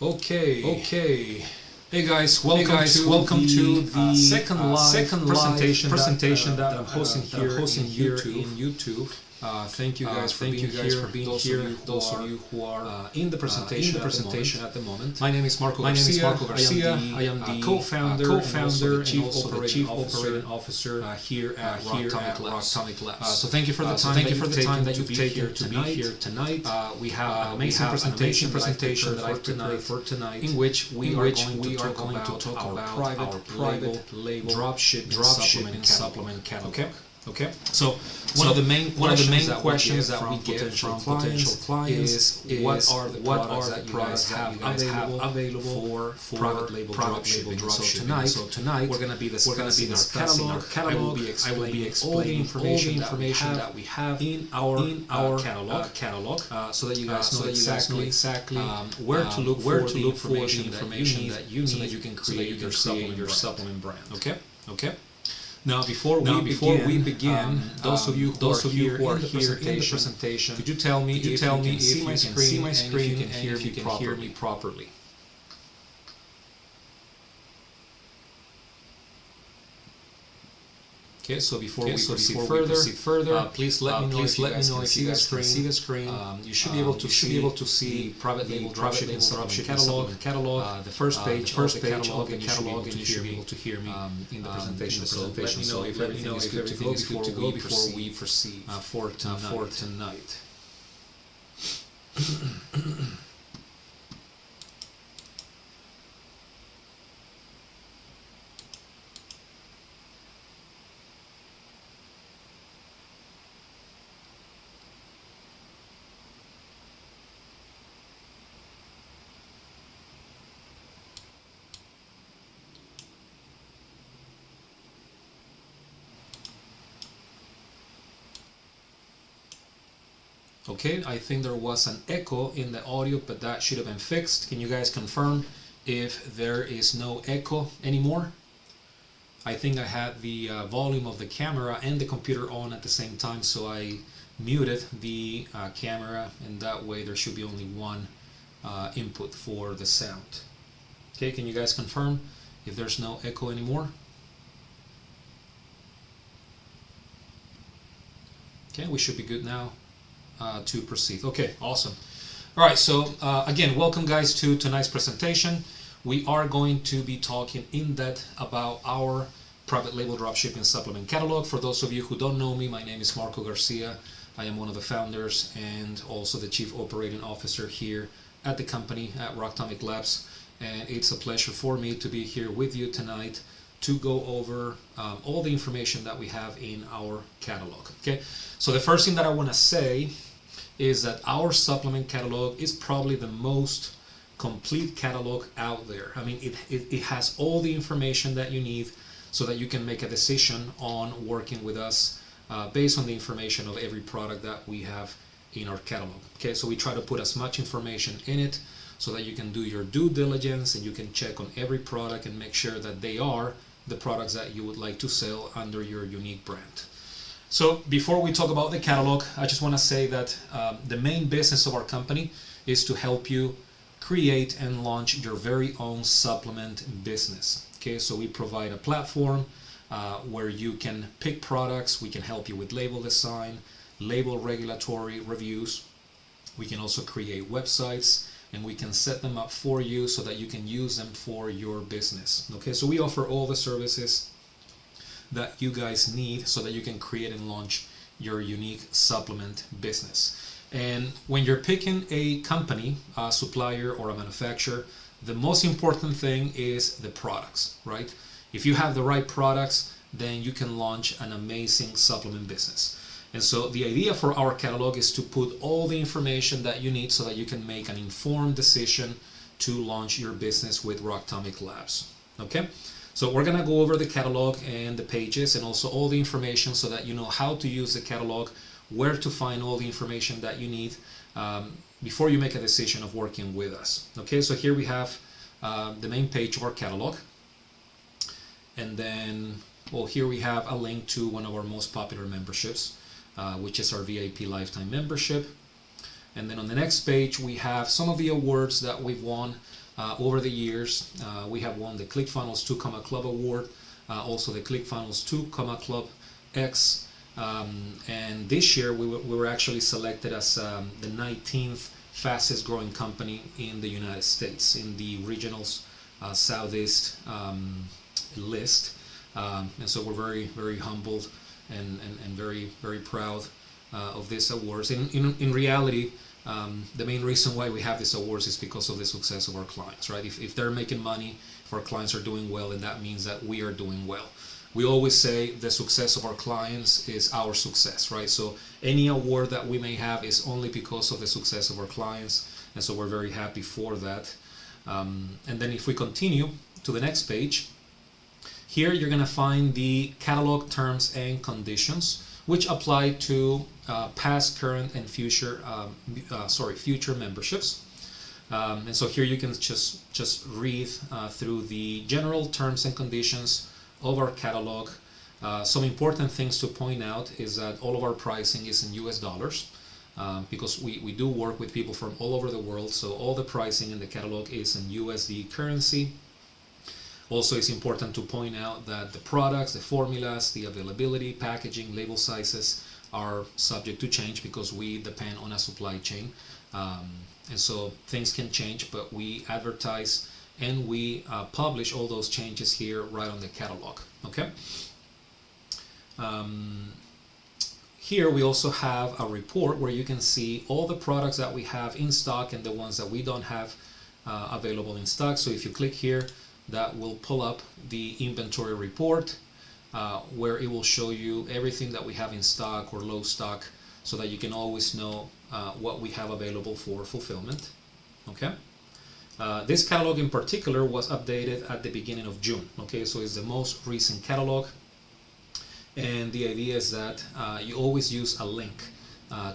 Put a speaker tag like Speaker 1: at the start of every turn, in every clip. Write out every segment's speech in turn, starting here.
Speaker 1: Okay. Hey guys, welcome to the second live presentation that I'm hosting here in YouTube. Thank you guys for being here. Those of you who are in the presentation at the moment. My name is Marco Garcia. I am the co-founder and chief operating officer here at Rocktomic Labs. So thank you for the time that you've taken to be here tonight. We have an amazing presentation that I've prepared for tonight, in which we are going to talk about our private label dropshipping supplement catalog. Okay. So one of the main questions that we get from potential clients is what are the products that you guys have available for private label dropshipping. So tonight we're going to be discussing our catalog. I will be explaining all the information that we have in our catalog, so that you guys know exactly where to look for the information that you need, so that you can create your supplement brand. Okay. Now, before we begin, those of you who are here in the presentation, could you tell me if you can see my screen and if you can hear me properly? Okay, so before we proceed further, please let me know if you guys can see the screen. You should be able to see the private label dropshipping catalog, the first page of the catalog, and you should be able to hear me in the presentation. So let me know if everything is good to go before we proceed for tonight. Okay, I think there was an echo in the audio, but that should have been fixed. Can you guys confirm if there is no echo anymore? I think I had the volume of the camera and the computer on at the same time, so I muted the camera, and that way there should be only one input for the sound. Okay, can you guys confirm if there's no echo anymore? Okay, we should be good now to proceed. Okay, awesome. All right, so again, welcome guys to tonight's presentation. We are going to be talking in depth about our private label dropshipping supplement catalog. For those of you who don't know me, my name is Marco Garcia. I am one of the founders and also the chief operating officer here at the company at Rocktomic Labs, and it's a pleasure for me to be here with you tonight to go over all the information that we have in our catalog. Okay, so the first thing that I want to say is that our supplement catalog is probably the most complete catalog out there. I mean, it has all the information that you need so that you can make a decision on working with us based on the information of every product that we have in our catalog. Okay, so we try to put as much information in it so that you can do your due diligence and you can check on every product and make sure that they are the products that you would like to sell under your unique brand. So before we talk about the catalog, I just want to say that the main business of our company is to help you create and launch your very own supplement business. Okay, so we provide a platform where you can pick products. We can help you with label design, label regulatory reviews. We can also create websites, and we can set them up for you so that you can use them for your business. Okay, so we offer all the services that you guys need so that you can create and launch your unique supplement business. And when you're picking a company, a supplier or a manufacturer, the most important thing is the products, right? If you have the right products, then you can launch an amazing supplement business. And so the idea for our catalog is to put all the information that you need so that you can make an informed decision to launch your business with Rocktomic Labs. Okay? So we're gonna go over the catalog and the pages and also all the information so that you know how to use the catalog, where to find all the information that you need before you make a decision of working with us. Okay, so here we have the main page of our catalog. And then, well, here we have a link to one of our most popular memberships, which is our VIP lifetime membership. And then on the next page, we have some of the awards that we've won over the years. We have won the ClickFunnels 2 Comma Club Award, also the ClickFunnels 2 Comma Club X, and this year we were actually selected as the 19th fastest growing company in the United States in the regionals Southeast list, and so we're very humbled and very proud of these awards. In reality, the main reason why we have these awards is because of the success of our clients, right? If they're making money, if our clients are doing well, then that means that we are doing well. We always say the success of our clients is our success, right? So any award that we may have is only because of the success of our clients, and so we're very happy for that. And then if we continue to the next page, here you're going to find the catalog terms and conditions, which apply to past, current, and future memberships. And so here you can just read through the general terms and conditions of our catalog. Some important things to point out is that all of our pricing is in US dollars, because we do work with people from all over the world, so all the pricing in the catalog is in USD currency. Also, it's important to point out that the products, the formulas, the availability, packaging, label sizes are subject to change because we depend on a supply chain. And so things can change, but we advertise and we publish all those changes here right on the catalog. Okay. Here we also have a report where you can see all the products that we have in stock and the ones that we don't have available in stock. So if you click here, that will pull up the inventory report, where it will show you everything that we have in stock or low stock, so that you can always know what we have available for fulfillment. Okay. This catalog in particular was updated at the beginning of June. Okay, so it's the most recent catalog, and the idea is that you always use a link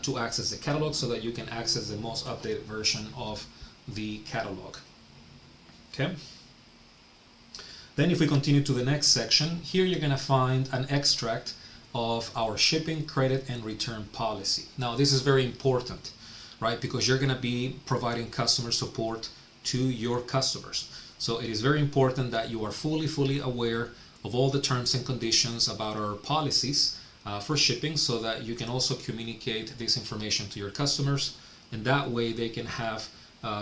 Speaker 1: to access the catalog so that you can access the most updated version of the catalog. Okay. Then if we continue to the next section, here you're going to find an extract of our shipping, credit, and return policy. Now this is very important, right? Because you're going to be providing customer support to your customers. So it is very important that you are fully aware of all the terms and conditions about our policies for shipping, so that you can also communicate this information to your customers, and that way they can have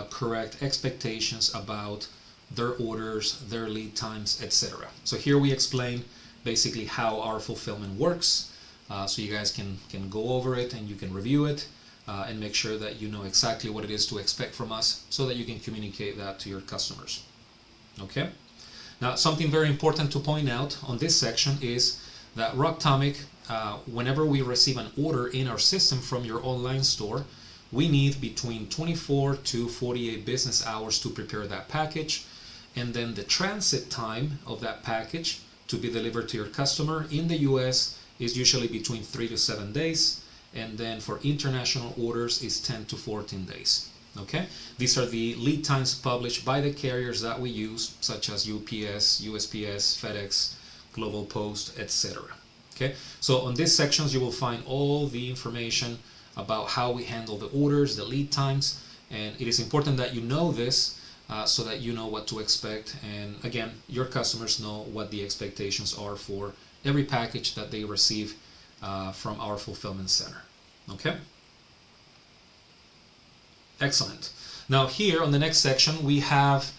Speaker 1: correct expectations about their orders, their lead times, etc. So here we explain basically how our fulfillment works, so you guys can go over it and you can review it and make sure that you know exactly what it is to expect from us, so that you can communicate that to your customers. Okay. Now something very important to point out on this section is that Rocktomic, whenever we receive an order in our system from your online store, we need between 24 to 48 business hours to prepare that package, and then the transit time of that package to be delivered to your customer in the US is usually between 3 to 7 days, and then for international orders is 10 to 14 days. Okay, these are the lead times published by the carriers that we use, such as UPS, USPS, FedEx, Global Post, etc. Okay, so on these sections you will find all the information about how we handle the orders, the lead times, and it is important that you know this so that you know what to expect, and again, your customers know what the expectations are for every package that they receive from our fulfillment center. Okay? Excellent. Now here on the next section we have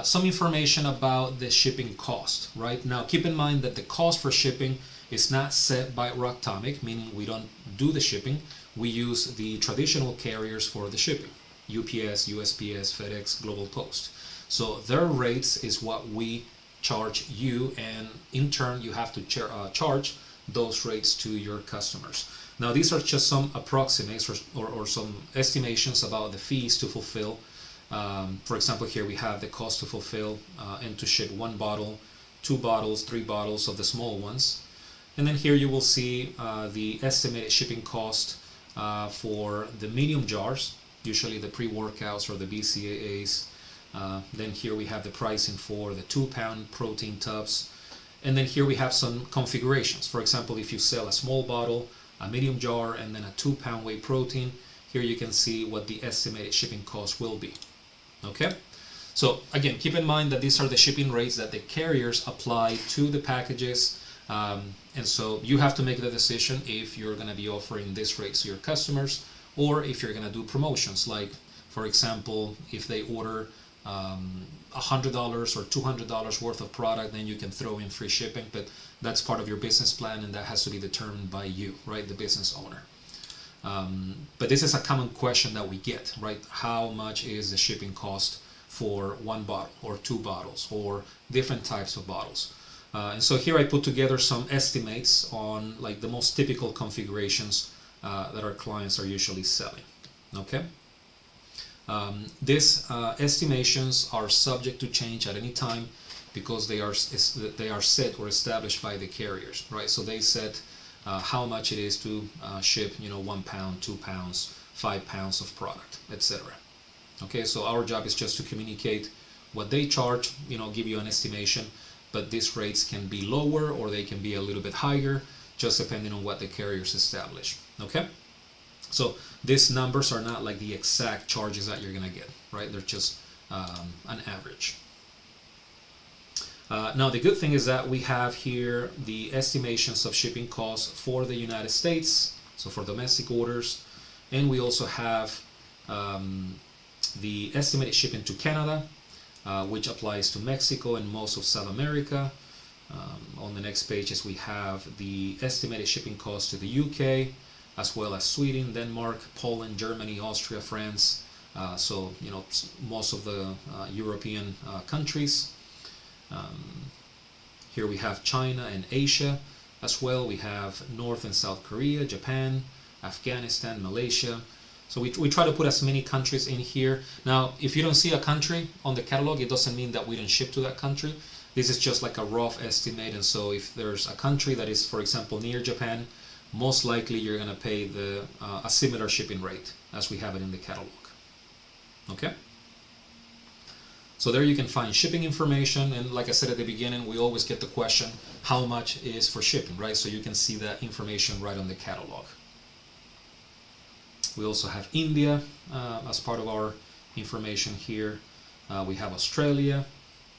Speaker 1: some information about the shipping cost, right? Now keep in mind that the cost for shipping is not set by Rocktomic, meaning we don't do the shipping. We use the traditional carriers for the shipping: UPS, USPS, FedEx, Global Post. So their rates is what we charge you, and in turn you have to charge those rates to your customers. Now these are just some approximates or some estimations about the fees to fulfill. For example, here we have the cost to fulfill and to ship 1 bottle, 2 bottles, 3 bottles of the small ones. And then here you will see the estimated shipping cost for the medium jars, usually the pre-workouts or the BCAAs. Then here we have the pricing for the 2-pound protein tubs. And then here we have some configurations. For example, if you sell a small bottle, a medium jar, and then a 2-pound whey protein, here you can see what the estimated shipping cost will be. Okay, So again, keep in mind that these are the shipping rates that the carriers apply to the packages. And so you have to make the decision if you're going to be offering this rates to your customers, or if you're going to do promotions. Like, for example, if they order $100 or $200 worth of product, then you can throw in free shipping. But that's part of your business plan, and that has to be determined by you, right, the business owner. But this is a common question that we get, right? How much is the shipping cost for one bottle or two bottles or different types of bottles? And so here I put together some estimates on like the most typical configurations that our clients are usually selling. Okay. These estimations are subject to change at any time because they are set or established by the carriers, right? So they set how much it is to ship, 1 pound, 2 pounds, 5 pounds of product, etc. Okay, so our job is just to communicate what they charge, give you an estimation, but these rates can be lower or they can be a little bit higher, just depending on what the carriers establish. Okay, so these numbers are not like the exact charges that you're gonna get, right? They're just an average. Now the good thing is that we have here the estimations of shipping costs for the United States, so for domestic orders, and we also have the estimated shipping to Canada, which applies to Mexico and most of South America. On the next pages we have the estimated shipping costs to the UK, as well as Sweden, Denmark, Poland, Germany, Austria, France, so most of the European countries. Here we have China and Asia as well. We have North and South Korea, Japan, Afghanistan, Malaysia. So we try to put as many countries in here. Now, if you don't see a country on the catalog, it doesn't mean that we don't ship to that country. This is just like a rough estimate. And so if there's a country that is, for example, near Japan, most likely you're going to pay a similar shipping rate as we have it in the catalog. Okay? So there you can find shipping information, and like I said at the beginning, we always get the question, how much is for shipping, right? So you can see that information right on the catalog. We also have India as part of our information here. We have Australia,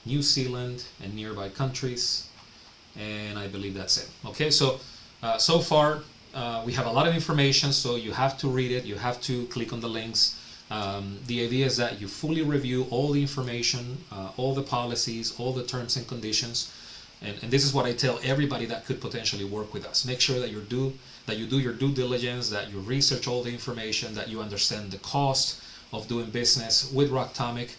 Speaker 1: New Zealand, and nearby countries, and I believe that's it. Okay, so so far we have a lot of information, so you have to read it, you have to click on the links. The idea is that you fully review all the information, all the policies, all the terms and conditions, and this is what I tell everybody that could potentially work with us. Make sure that you do your due diligence, that you research all the information, that you understand the cost of doing business with Rocktomic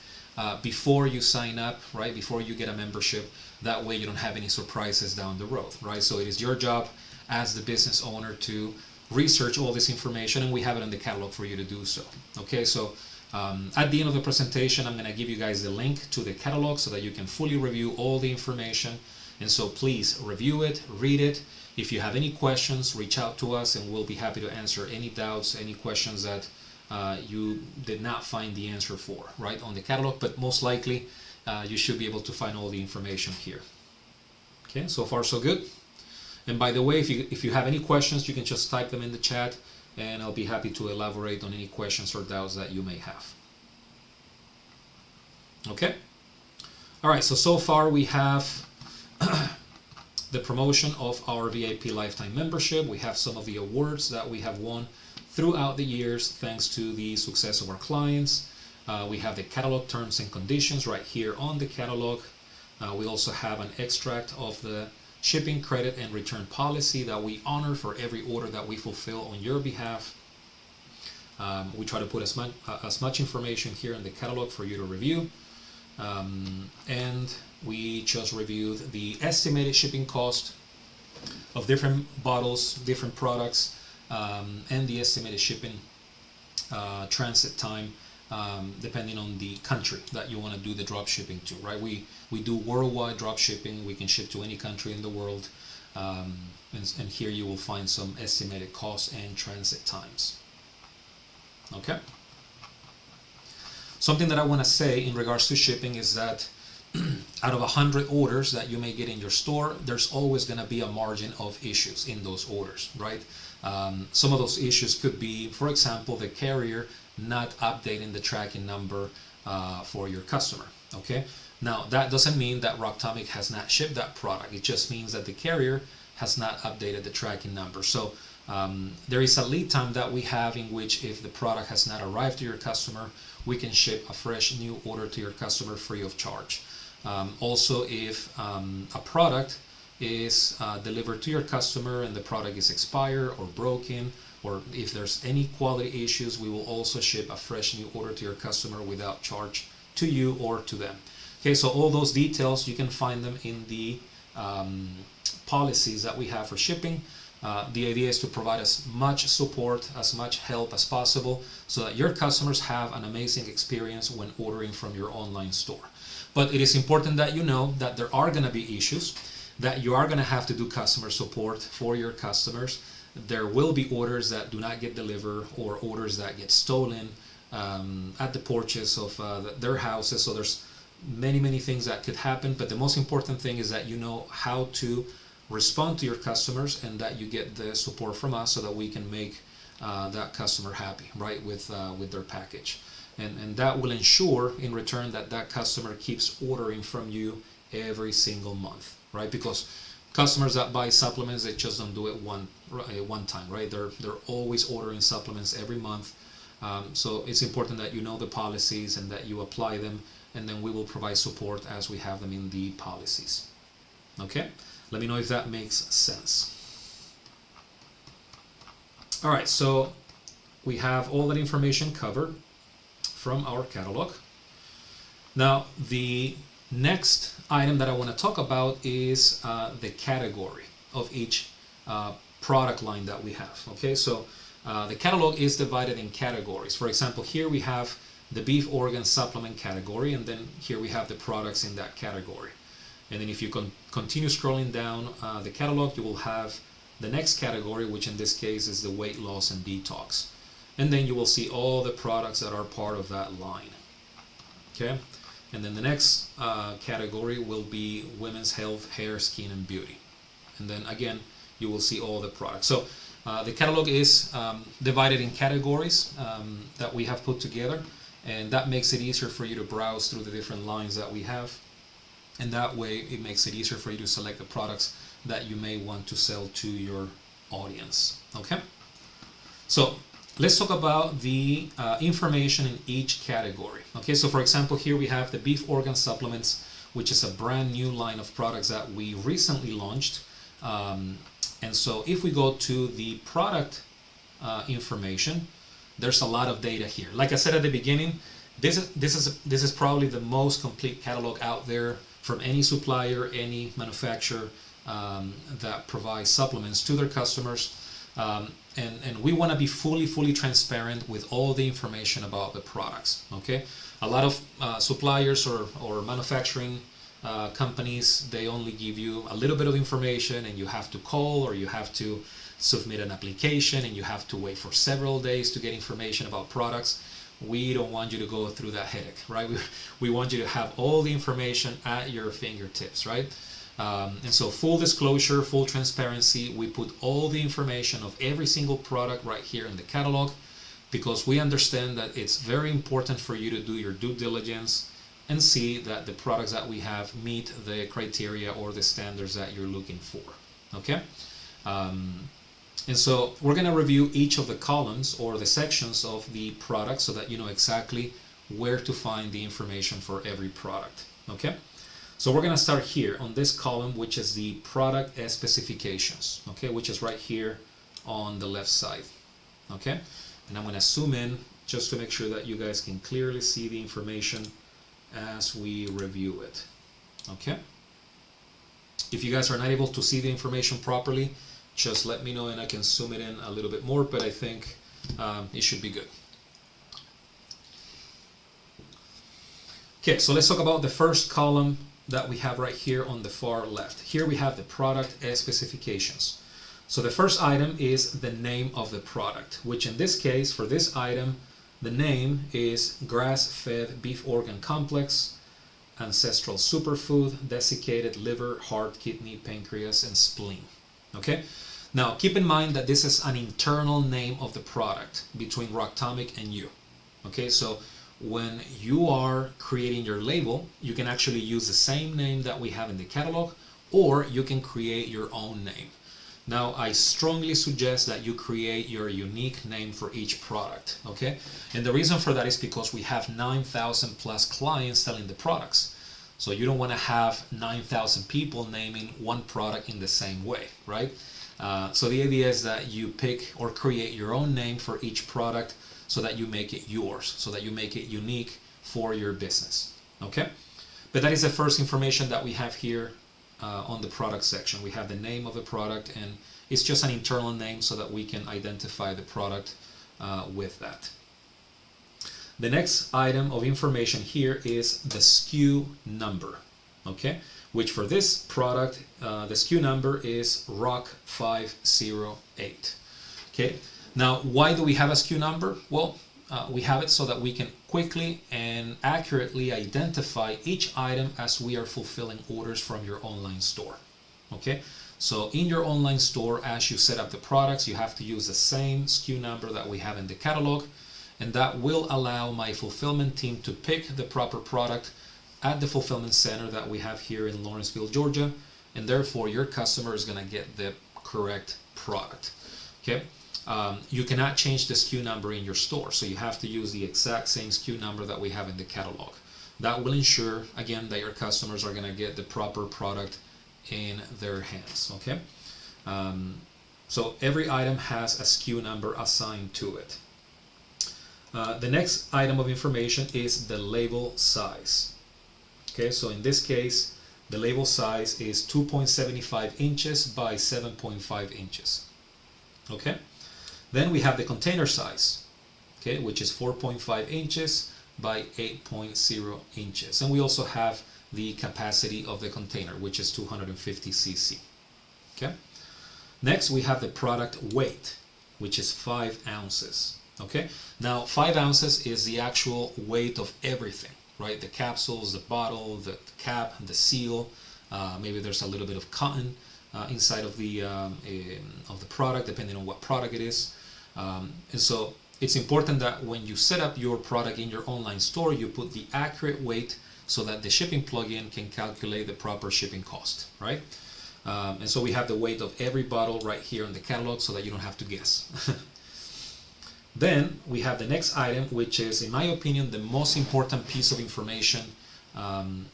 Speaker 1: before you sign up, right? Before you get a membership. That way you don't have any surprises down the road, right? So it is your job as the business owner to research all this information, and we have it in the catalog for you to do so. Okay, so at the end of the presentation, I'm going to give you guys the link to the catalog so that you can fully review all the information. And so please review it, read it. If you have any questions, reach out to us, and we'll be happy to answer any doubts, any questions that you did not find the answer for, right, on the catalog. But most likely, you should be able to find all the information here. Okay, so far so good. And by the way, if you have any questions, you can just type them in the chat, and I'll be happy to elaborate on any questions or doubts that you may have. Okay? All right, so far we have the promotion of our VIP lifetime membership. We have some of the awards that we have won throughout the years thanks to the success of our clients. We have the catalog terms and conditions right here on the catalog. We also have an extract of the shipping credit and return policy that we honor for every order that we fulfill on your behalf. We try to put as much information here in the catalog for you to review. And we just reviewed the estimated shipping cost of different bottles, different products, and the estimated shipping transit time, depending on the country that you want to do the drop shipping to, right? We do worldwide drop shipping. We can ship to any country in the world, and here you will find some estimated costs and transit times. Okay. Something that I want to say in regards to shipping is that out of 100 orders that you may get in your store, there's always going to be a margin of issues in those orders, right? Some of those issues could be, for example, the carrier not updating the tracking number for your customer. Okay. Now that doesn't mean that Rocktomic has not shipped that product. It just means that the carrier has not updated the tracking number. So there is a lead time that we have in which if the product has not arrived to your customer, we can ship a fresh new order to your customer free of charge. Also, if a product is delivered to your customer and the product is expired or broken, or if there's any quality issues, we will also ship a fresh new order to your customer without charge to you or to them. Okay, so all those details, you can find them in the policies that we have for shipping. The idea is to provide as much support, as much help as possible so that your customers have an amazing experience when ordering from your online store. But it is important that you know that there are going to be issues, that you are going to have to do customer support for your customers. There will be orders that do not get delivered or orders that get stolen at the porches of their houses. So there's many things that could happen, but the most important thing is that you know how to respond to your customers and that you get the support from us so that we can make that customer happy, right, with their package. And that will ensure in return that that customer keeps ordering from you every single month, right? Because customers that buy supplements, they just don't do it one time, right? They're always ordering supplements every month. So it's important that you know the policies and that you apply them, and then we will provide support as we have them in the policies. Okay? Let me know if that makes sense. All right, so we have all that information covered from our catalog. Now, the next item that I want to talk about is the category of each product line that we have. Okay, so the catalog is divided in categories. For example, here we have the beef organ supplement category, and then here we have the products in that category. And then if you continue scrolling down the catalog, you will have the next category, which in this case is the weight loss and detox. And then you will see all the products that are part of that line. Okay? And then the next category will be women's health, hair, skin, and beauty. And then again, you will see all the products. So the catalog is divided in categories that we have put together, and that makes it easier for you to browse through the different lines that we have. And that way, it makes it easier for you to select the products that you may want to sell to your audience. Okay? So let's talk about the information in each category. Okay, so for example, here we have the beef organ supplements, which is a brand new line of products that we recently launched. And so if we go to the product information, there's a lot of data here. Like I said at the beginning, this is probably the most complete catalog out there from any supplier, any manufacturer that provides supplements to their customers. And we want to be fully transparent with all the information about the products. Okay, a lot of suppliers or manufacturing companies, they only give you a little bit of information, and you have to call or you have to submit an application, and you have to wait for several days to get information about products. We don't want you to go through that headache, right? We want you to have all the information at your fingertips, right? And so full disclosure, full transparency, we put all the information of every single product right here in the catalog, because we understand that it's very important for you to do your due diligence and see that the products that we have meet the criteria or the standards that you're looking for. Okay? And so we're going to review each of the columns or the sections of the product so that you know exactly where to find the information for every product. Okay? So we're going to start here on this column, which is the product specifications, okay, which is right here on the left side. Okay? And I'm going to zoom in just to make sure that you guys can clearly see the information as we review it. Okay? If you guys are not able to see the information properly, just let me know and I can zoom it in a little bit more, but I think it should be good. Okay, so let's talk about the first column that we have right here on the far left. Here we have the product specifications. So the first item is the name of the product, which in this case, for this item, the name is grass-fed beef organ complex, ancestral superfood, desiccated liver, heart, kidney, pancreas, and spleen. Okay, Now, keep in mind that this is an internal name of the product between Rocktomic and you. Okay, so when you are creating your label, you can actually use the same name that we have in the catalog, or you can create your own name. Now, I strongly suggest that you create your unique name for each product, okay? And the reason for that is because we have 9,000 plus clients selling the products. So you don't want to have 9,000 people naming one product in the same way, right? So the idea is that you pick or create your own name for each product so that you make it yours, so that you make it unique for your business, okay? But that is the first information that we have here on the product section. We have the name of the product, and it's just an internal name so that we can identify the product with that. The next item of information here is the SKU number, okay? Which for this product, the SKU number is ROCK508, okay? Now, why do we have a SKU number? Well, we have it so that we can quickly and accurately identify each item as we are fulfilling orders from your online store, okay? So in your online store, as you set up the products, you have to use the same SKU number that we have in the catalog, and that will allow my fulfillment team to pick the proper product at the fulfillment center that we have here in Lawrenceville, Georgia, and therefore your customer is going to get the correct product, okay? You cannot change the SKU number in your store, so you have to use the exact same SKU number that we have in the catalog. That will ensure, again, that your customers are going to get the proper product in their hands, okay? So every item has a SKU number assigned to it. The next item of information is the label size. Okay, so in this case, the label size is 2.75 inches by 7.5 inches. Okay, then we have the container size, okay, which is 4.5 inches by 8.0 inches. And we also have the capacity of the container, which is 250 cc. Okay, next we have the product weight, which is 5 ounces. Okay, now 5 ounces is the actual weight of everything, right? The capsules, the bottle, the cap, the seal. Maybe there's a little bit of cotton inside of the product, depending on what product it is. And so it's important that when you set up your product in your online store, you put the accurate weight so that the shipping plugin can calculate the proper shipping cost, right? And so we have the weight of every bottle right here in the catalog so that you don't have to guess. Then we have the next item, which is, in my opinion, the most important piece of information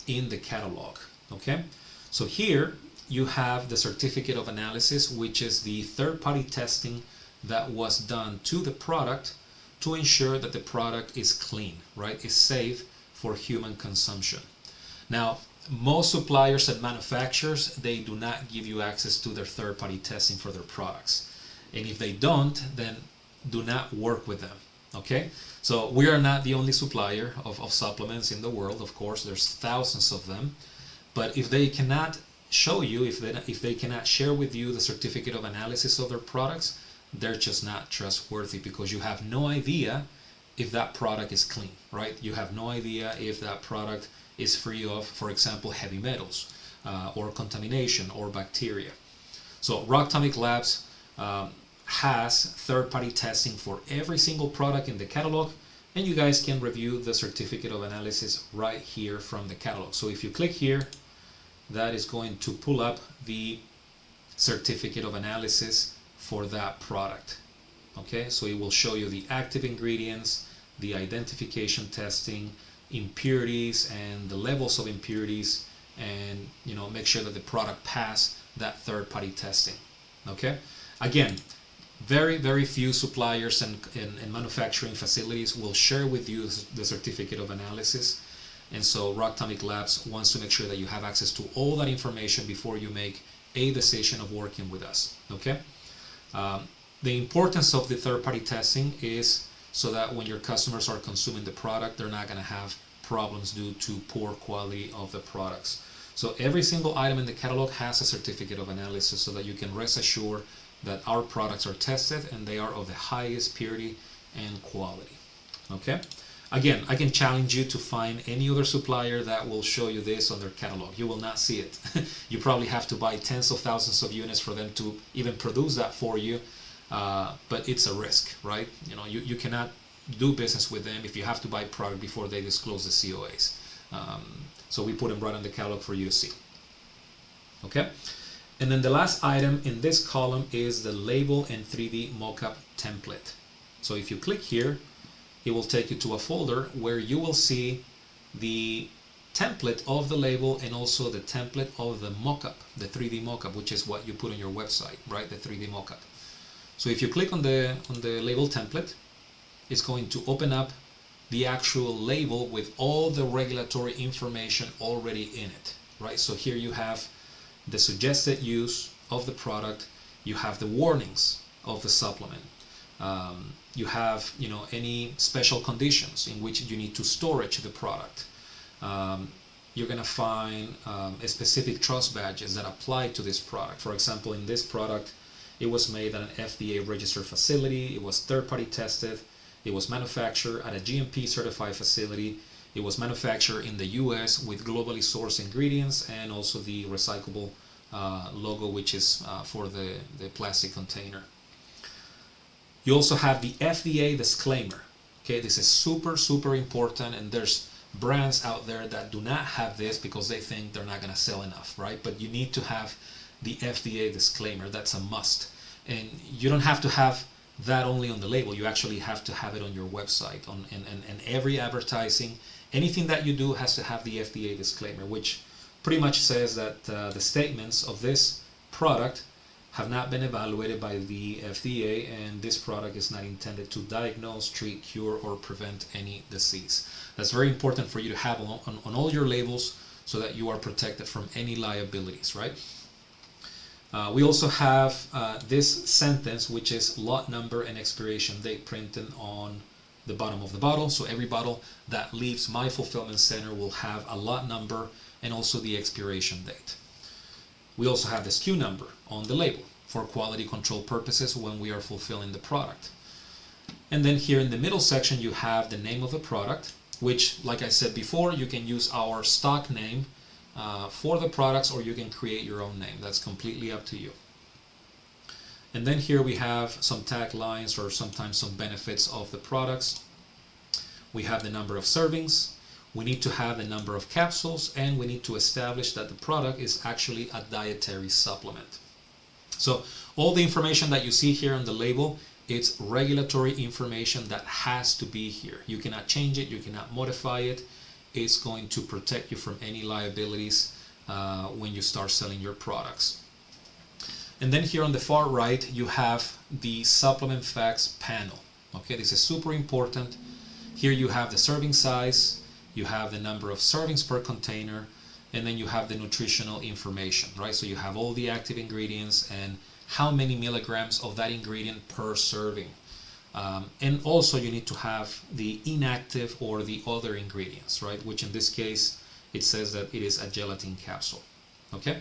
Speaker 1: in the catalog. Okay, so here you have the certificate of analysis, which is the third-party testing that was done to the product to ensure that the product is clean, right? Is safe for human consumption. Now, most suppliers and manufacturers, they do not give you access to their third-party testing for their products. And if they don't, then do not work with them, okay? So we are not the only supplier of supplements in the world. Of course, there's thousands of them. But if they cannot show you, if they cannot share with you the certificate of analysis of their products, they're just not trustworthy, because you have no idea if that product is clean, right? You have no idea if that product is free of, for example, heavy metals or contamination or bacteria. So Rocktomic Labs has third-party testing for every single product in the catalog, and you guys can review the certificate of analysis right here from the catalog. So if you click here, that is going to pull up the certificate of analysis for that product. Okay, so it will show you the active ingredients, the identification testing, impurities, and the levels of impurities, and make sure that the product passed that third-party testing. Okay, again, very few suppliers and manufacturing facilities will share with you the certificate of analysis, and so Rocktomic Labs wants to make sure that you have access to all that information before you make a decision of working with us. Okay, the importance of the third-party testing is so that when your customers are consuming the product, they're not going to have problems due to poor quality of the products. So every single item in the catalog has a certificate of analysis so that you can rest assured that our products are tested and they are of the highest purity and quality. Okay, Again, I can challenge you to find any other supplier that will show you this on their catalog. You will not see it. You probably have to buy tens of thousands of units for them to even produce that for you. But it's a risk, right? You know, you cannot do business with them if you have to buy product before they disclose the COAs. So we put them right on the catalog for you to see. Okay? And then the last item in this column is the label and 3D mockup template. So if you click here, it will take you to a folder where you will see the template of the label and also the template of the mockup, the 3D mockup, which is what you put on your website, right? The 3D mockup. So if you click on the label template, it's going to open up the actual label with all the regulatory information already in it, right? So here you have the suggested use of the product, you have the warnings of the supplement. You have, you know, any special conditions in which you need to storage the product. You're going to find specific trust badges that apply to this product. For example, in this product, it was made at an FDA registered facility, it was third-party tested, it was manufactured at a GMP certified facility, it was manufactured in the US with globally sourced ingredients, and also the recyclable logo, which is for the plastic container. You also have the FDA disclaimer. Okay, this is super important, and there's brands out there that do not have this because they think they're not going to sell enough, right? But you need to have the FDA disclaimer. That's a must. And you don't have to have that only on the label. You actually have to have it on your website. And every advertising, anything that you do has to have the FDA disclaimer, which pretty much says that the statements of this product have not been evaluated by the FDA, and this product is not intended to diagnose, treat, cure, or prevent any disease. That's very important for you to have on all your labels so that you are protected from any liabilities, right? We also have this sentence, which is lot number and expiration date, printed on the bottom of the bottle. So every bottle that leaves my fulfillment center will have a lot number and also the expiration date. We also have the SKU number on the label for quality control purposes when we are fulfilling the product. And then here in the middle section, you have the name of the product, which, like I said before, you can use our stock name for the products, or you can create your own name. That's completely up to you. And then here we have some taglines or sometimes some benefits of the products. We have the number of servings. We need to have the number of capsules, and we need to establish that the product is actually a dietary supplement. So all the information that you see here on the label, it's regulatory information that has to be here. You cannot change it, you cannot modify it. It's going to protect you from any liabilities when you start selling your products. And then here on the far right, you have the supplement facts panel. Okay, this is super important. Here you have the serving size, you have the number of servings per container, and then you have the nutritional information, right? So you have all the active ingredients and how many milligrams of that ingredient per serving. And also you need to have the inactive or the other ingredients, right? Which in this case, it says that it is a gelatin capsule, okay?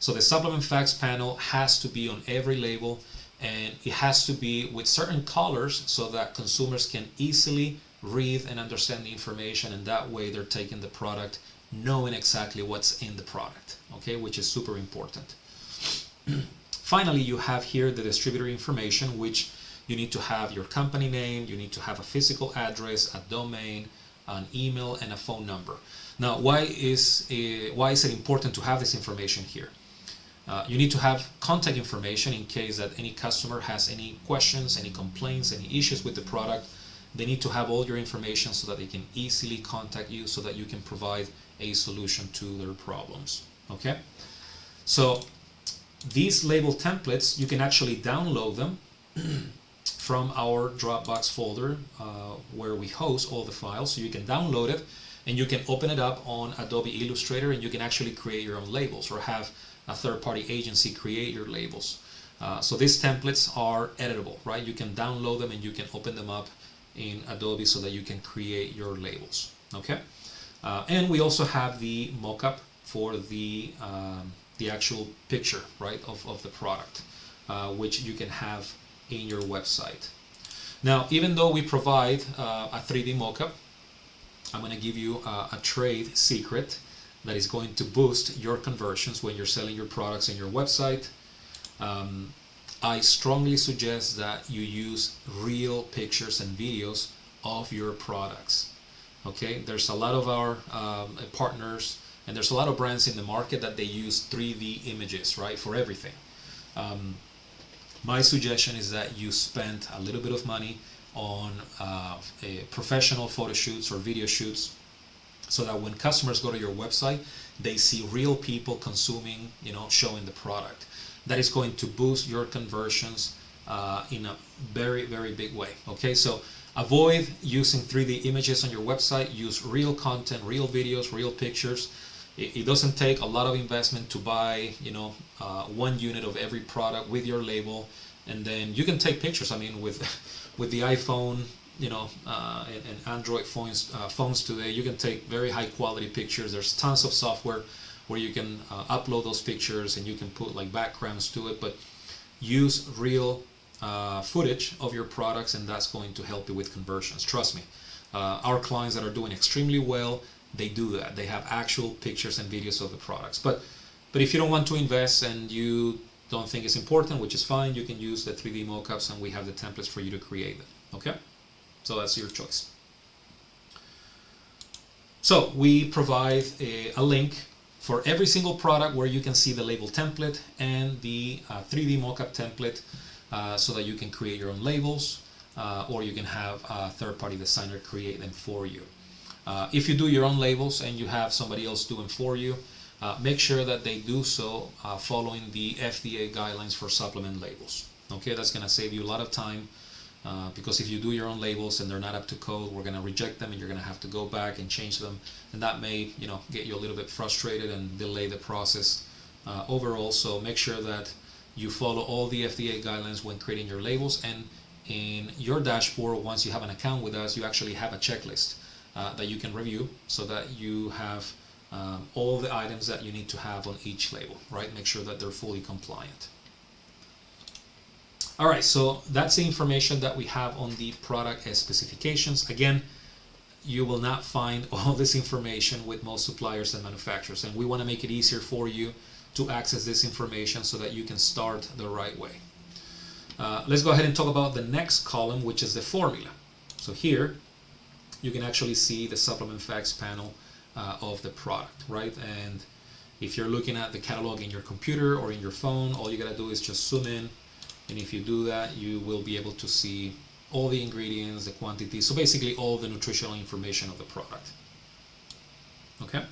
Speaker 1: So the supplement facts panel has to be on every label, and it has to be with certain colors so that consumers can easily read and understand the information, and that way they're taking the product knowing exactly what's in the product, okay, which is super important. Finally, you have here the distributor information, which you need to have your company name, you need to have a physical address, a domain, an email, and a phone number. Now, why is it important to have this information here? You need to have contact information in case that any customer has any questions, any complaints, any issues with the product. They need to have all your information so that they can easily contact you so that you can provide a solution to their problems. Okay? So these label templates, you can actually download them from our Dropbox folder where we host all the files. So you can download it and you can open it up on Adobe Illustrator, and you can actually create your own labels or have a third-party agency create your labels. So these templates are editable, right? You can download them and you can open them up in Adobe so that you can create your labels, okay? And we also have the mockup for the actual picture, right, of the product, which you can have in your website. Now, even though we provide a 3D mockup, I'm going to give you a trade secret that is going to boost your conversions when you're selling your products on your website. I strongly suggest that you use real pictures and videos of your products. Okay, there's a lot of our partners, and there's a lot of brands in the market that they use 3D images, right, for everything. My suggestion is that you spend a little bit of money on professional photo shoots or video shoots, so that when customers go to your website, they see real people consuming, showing the product. That is going to boost your conversions in a very, very big way. Okay, so avoid using 3D images on your website. Use real content, real videos, real pictures. It doesn't take a lot of investment to buy, 1 unit of every product with your label, and then you can take pictures. I mean, with the iPhone, and Android phones today, you can take very high quality pictures. There's tons of software where you can upload those pictures, and you can put like backgrounds to it. But use real footage of your products, and that's going to help you with conversions. Trust me. Our clients that are doing extremely well, they do that. They have actual pictures and videos of the products. But if you don't want to invest and you don't think it's important, which is fine, you can use the 3D mockups, and we have the templates for you to create them. Okay? So that's your choice. So we provide a link for every single product where you can see the label template and the 3D mockup template, so that you can create your own labels, or you can have a third-party designer create them for you. If you do your own labels and you have somebody else do them for you, make sure that they do so following the FDA guidelines for supplement labels. Okay, that's going to save you a lot of time, because if you do your own labels and they're not up to code, we're going to reject them, and you're going to have to go back and change them, and that may get you a little bit frustrated and delay the process overall. So make sure that you follow all the FDA guidelines when creating your labels, and in your dashboard, once you have an account with us, you actually have a checklist that you can review, so that you have all the items that you need to have on each label, right? Make sure that they're fully compliant. All right, so that's the information that we have on the product specifications. Again, you will not find all this information with most suppliers and manufacturers, and we want to make it easier for you to access this information so that you can start the right way. Let's go ahead and talk about the next column, which is the formula. So here you can actually see the supplement facts panel of the product, right? And if you're looking at the catalog in your computer or in your phone, all you gotta do is just zoom in, and if you do that, you will be able to see all the ingredients, the quantities, so basically all the nutritional information of the product. Okay?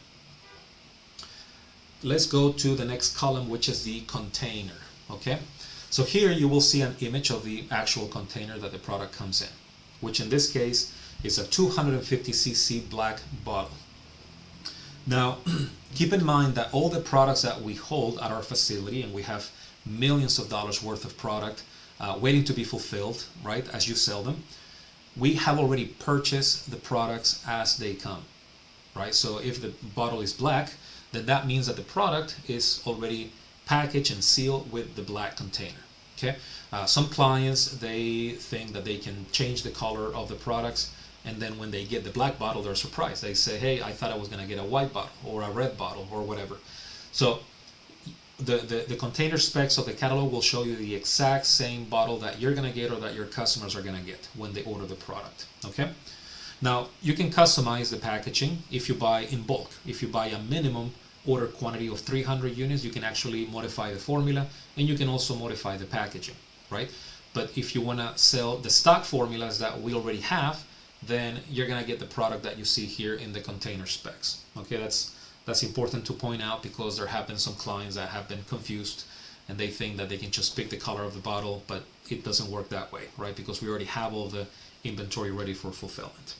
Speaker 1: Let's go to the next column, which is the container. Okay? So here you will see an image of the actual container that the product comes in, which in this case is a 250cc black bottle. Now, keep in mind that all the products that we hold at our facility, and we have millions of dollars worth of product waiting to be fulfilled, right, as you sell them, we have already purchased the products as they come, right? So if the bottle is black, then that means that the product is already packaged and sealed with the black container. Okay. Some clients, they think that they can change the color of the products, and then when they get the black bottle, they're surprised. They say, hey, I thought I was going to get a white bottle or a red bottle or whatever. So the container specs of the catalog will show you the exact same bottle that you're going to get or that your customers are going to get when they order the product. Okay. Now, you can customize the packaging if you buy in bulk. If you buy a minimum order quantity of 300 units, you can actually modify the formula, and you can also modify the packaging, right? But if you want to sell the stock formulas that we already have, then you're going to get the product that you see here in the container specs. Okay, that's important to point out, because there have been some clients that have been confused and they think that they can just pick the color of the bottle, but it doesn't work that way, right? Because we already have all the inventory ready for fulfillment.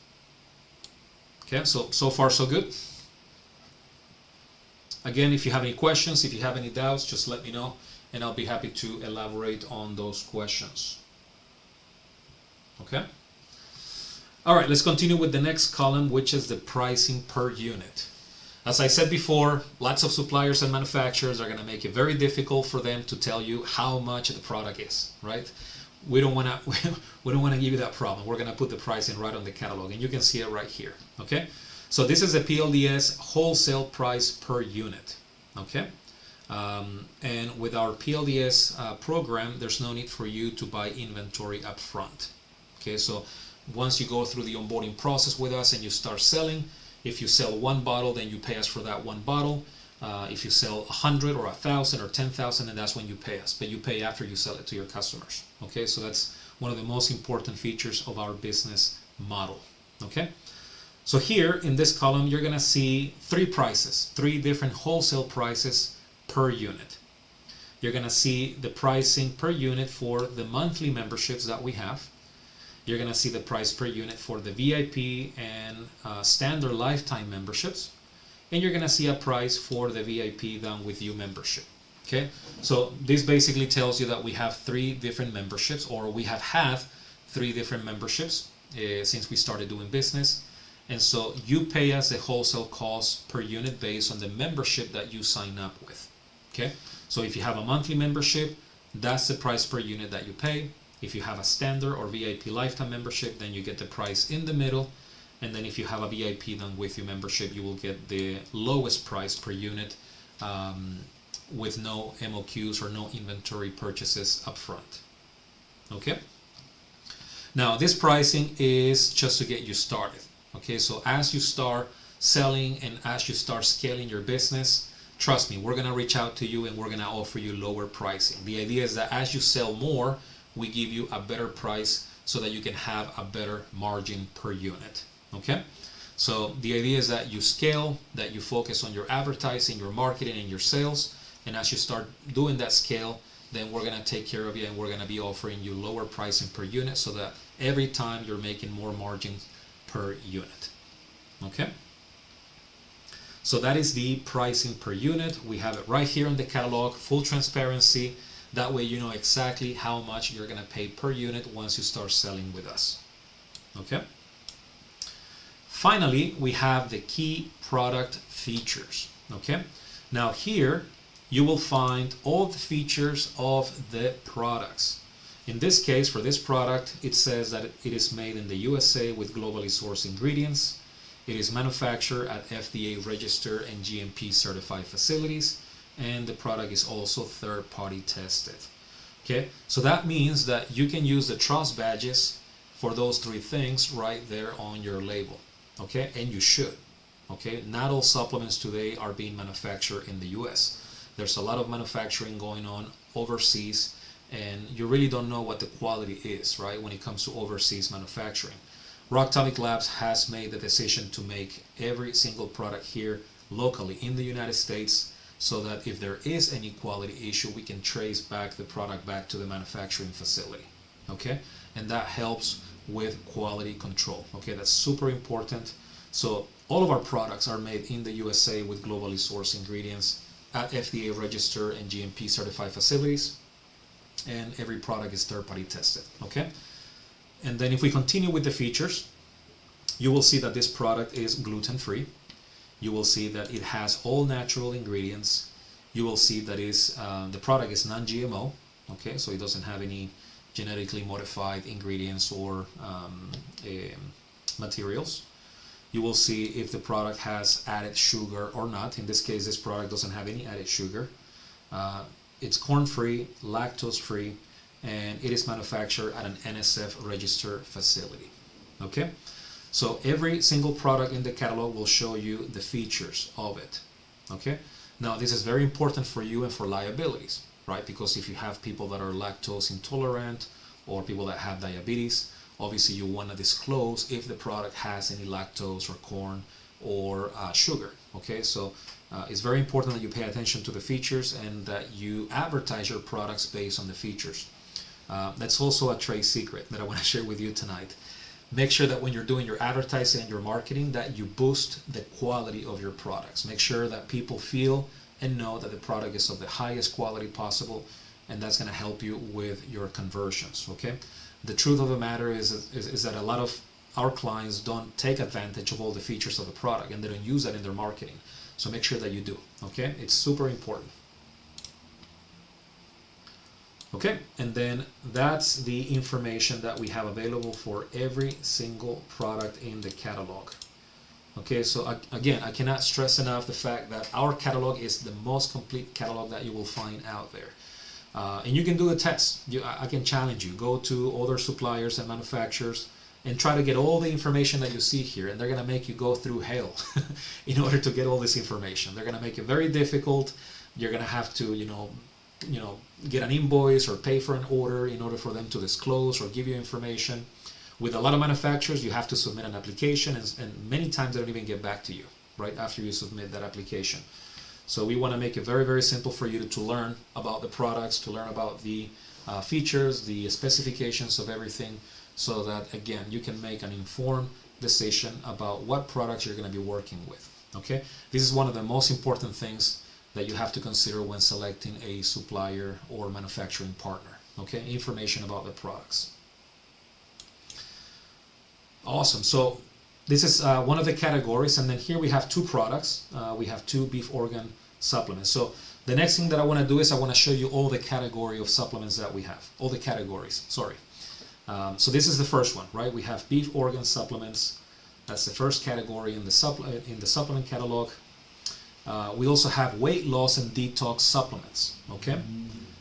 Speaker 1: Okay, so far so good. Again, if you have any questions, if you have any doubts, just let me know, and I'll be happy to elaborate on those questions. Okay? All right, let's continue with the next column, which is the pricing per unit. As I said before, lots of suppliers and manufacturers are going to make it very difficult for them to tell you how much the product is, right? We don't want to give you that problem. We're going to put the pricing right on the catalog, and you can see it right here. Okay, So this is a PLDS wholesale price per unit. Okay. And with our PLDS program, there's no need for you to buy inventory up front. Okay, so once you go through the onboarding process with us and you start selling, if you sell one bottle, then you pay us for that one bottle. If you sell 100 or 1,000 or 10,000, then that's when you pay us. But you pay after you sell it to your customers. Okay, so that's one of the most important features of our business model. Okay, so here in this column, you're gonna see three prices, three different wholesale prices per unit. You're gonna see the pricing per unit for the monthly memberships that we have. You're gonna see the price per unit for the VIP and standard lifetime memberships, and you're gonna see a price for the VIP Done With You membership. Okay, so this basically tells you that we have three different memberships, or we have had three different memberships since we started doing business. And so you pay us a wholesale cost per unit based on the membership that you sign up with. Okay, so if you have a monthly membership, that's the price per unit that you pay. If you have a standard or VIP lifetime membership, then you get the price in the middle. And then if you have a VIP Done With You membership, you will get the lowest price per unit with no MOQs or no inventory purchases up front. Okay. Now this pricing is just to get you started. Okay, so as you start selling and as you start scaling your business, trust me, we're gonna reach out to you and we're gonna offer you lower pricing. The idea is that as you sell more, we give you a better price so that you can have a better margin per unit. Okay, so the idea is that you scale, that you focus on your advertising, your marketing, and your sales, and as you start doing that scale, then we're gonna take care of you and we're gonna be offering you lower pricing per unit so that every time you're making more margin per unit. Okay, so that is the pricing per unit. We have it right here in the catalog, full transparency. That way you know exactly how much you're gonna pay per unit once you start selling with us. Okay. Finally, we have the key product features. Okay. Now here you will find all the features of the products. In this case, for this product, it says that it is made in the USA with globally sourced ingredients. It is manufactured at FDA registered and GMP certified facilities. And the product is also third-party tested. Okay, so that means that you can use the trust badges for those three things right there on your label. Okay, and you should. Okay, not all supplements today are being manufactured in the US. There's a lot of manufacturing going on overseas, and you really don't know what the quality is, right, when it comes to overseas manufacturing. Rocktomic Labs has made the decision to make every single product here locally in the United States, so that if there is any quality issue, we can trace back the product back to the manufacturing facility. Okay, and that helps with quality control. Okay, that's super important. So all of our products are made in the USA with globally sourced ingredients at FDA registered and GMP certified facilities, and every product is third-party tested. Okay, and then if we continue with the features, you will see that this product is gluten-free. You will see that it has all natural ingredients. You will see that the product is non-GMO. Okay, so it doesn't have any genetically modified ingredients or materials. You will see if the product has added sugar or not. In this case, this product doesn't have any added sugar. It's corn-free, lactose-free, and it is manufactured at an NSF registered facility. Okay. So every single product in the catalog will show you the features of it. Okay. Now this is very important for you and for liabilities, right? Because if you have people that are lactose intolerant or people that have diabetes, obviously you want to disclose if the product has any lactose or corn or sugar. Okay. So it's very important that you pay attention to the features and that you advertise your products based on the features. That's also a trade secret that I want to share with you tonight. Make sure that when you're doing your advertising and your marketing that you boost the quality of your products. Make sure that people feel and know that the product is of the highest quality possible, and that's going to help you with your conversions. Okay. The truth of the matter is that a lot of our clients don't take advantage of all the features of the product and they don't use that in their marketing. So make sure that you do. Okay. It's super important. Okay, and then that's the information that we have available for every single product in the catalog. Okay, so again, I cannot stress enough the fact that our catalog is the most complete catalog that you will find out there. And you can do a test. I can challenge you. Go to other suppliers and manufacturers and try to get all the information that you see here. And they're going to make you go through hell in order to get all this information. They're going to make it very difficult. You're going to have to, get an invoice or pay for an order in order for them to disclose or give you information. With a lot of manufacturers, you have to submit an application, and many times they don't even get back to you right after you submit that application. So we want to make it very, very simple for you to learn about the products, to learn about the features, the specifications of everything, so that, again, you can make an informed decision about what products you're going to be working with. Okay? This is one of the most important things that you have to consider when selecting a supplier or manufacturing partner. Okay? Information about the products. Awesome. So this is one of the categories, and then here we have two products. We have two beef organ supplements. So the next thing that I want to do is I want to show you all the category of supplements that we have. All the categories, sorry. So this is the first one, right? We have beef organ supplements. That's the first category in the supplement catalog. We also have weight loss and detox supplements, okay?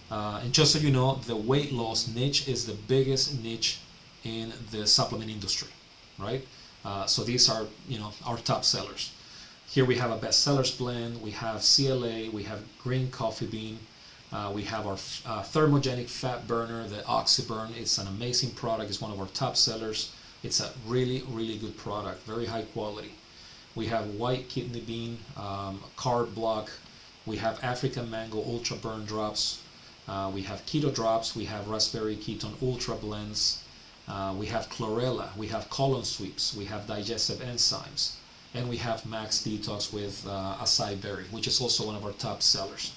Speaker 1: And just so you know, the weight loss niche is the biggest niche in the supplement industry, right? So these are, our top sellers. Here we have a best sellers blend, we have CLA, we have green coffee bean, we have our thermogenic fat burner, the Oxyburn. It's an amazing product. It's one of our top sellers. It's a really, really good product, very high quality. We have white kidney bean, carb block. We have African mango ultra burn drops. We have keto drops. We have raspberry ketone ultra blends. We have chlorella. We have colon sweeps. We have digestive enzymes. And we have max detox with acai berry, which is also one of our top sellers.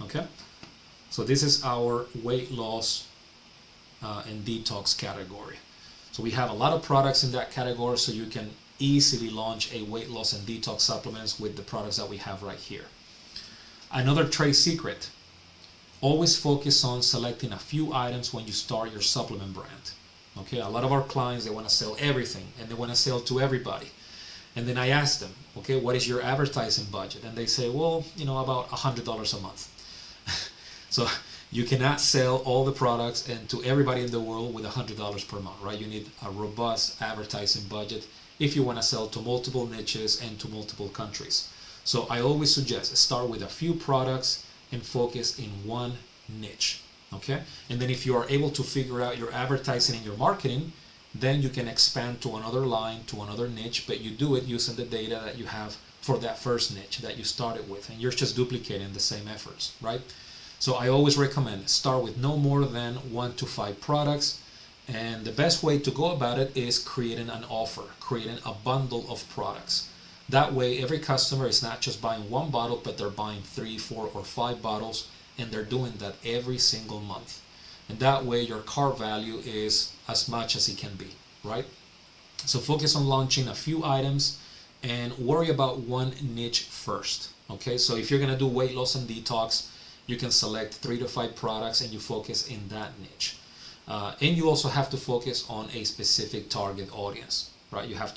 Speaker 1: Okay? So this is our weight loss and detox category. So we have a lot of products in that category, so you can easily launch a weight loss and detox supplements with the products that we have right here. Another trade secret: always focus on selecting a few items when you start your supplement brand. Okay, a lot of our clients, they want to sell everything and they want to sell to everybody. And then I ask them, okay, what is your advertising budget? And they say, well, about $100 a month. So you cannot sell all the products and to everybody in the world with $100 per month, right? You need a robust advertising budget if you want to sell to multiple niches and to multiple countries. So I always suggest start with a few products and focus in one niche, okay? And then if you are able to figure out your advertising and your marketing, then you can expand to another line, to another niche, but you do it using the data that you have for that first niche that you started with, and you're just duplicating the same efforts, right? So I always recommend start with no more than 1 to 5 products, and the best way to go about it is creating an offer, creating a bundle of products. That way every customer is not just buying one bottle, but they're buying 3, 4, or 5 bottles, and they're doing that every single month. And that way your cart value is as much as it can be, right? So focus on launching a few items and worry about one niche first, okay? So if you're gonna do weight loss and detox, you can select 3 to 5 products and you focus in that niche. And you also have to focus on a specific target audience, right? You have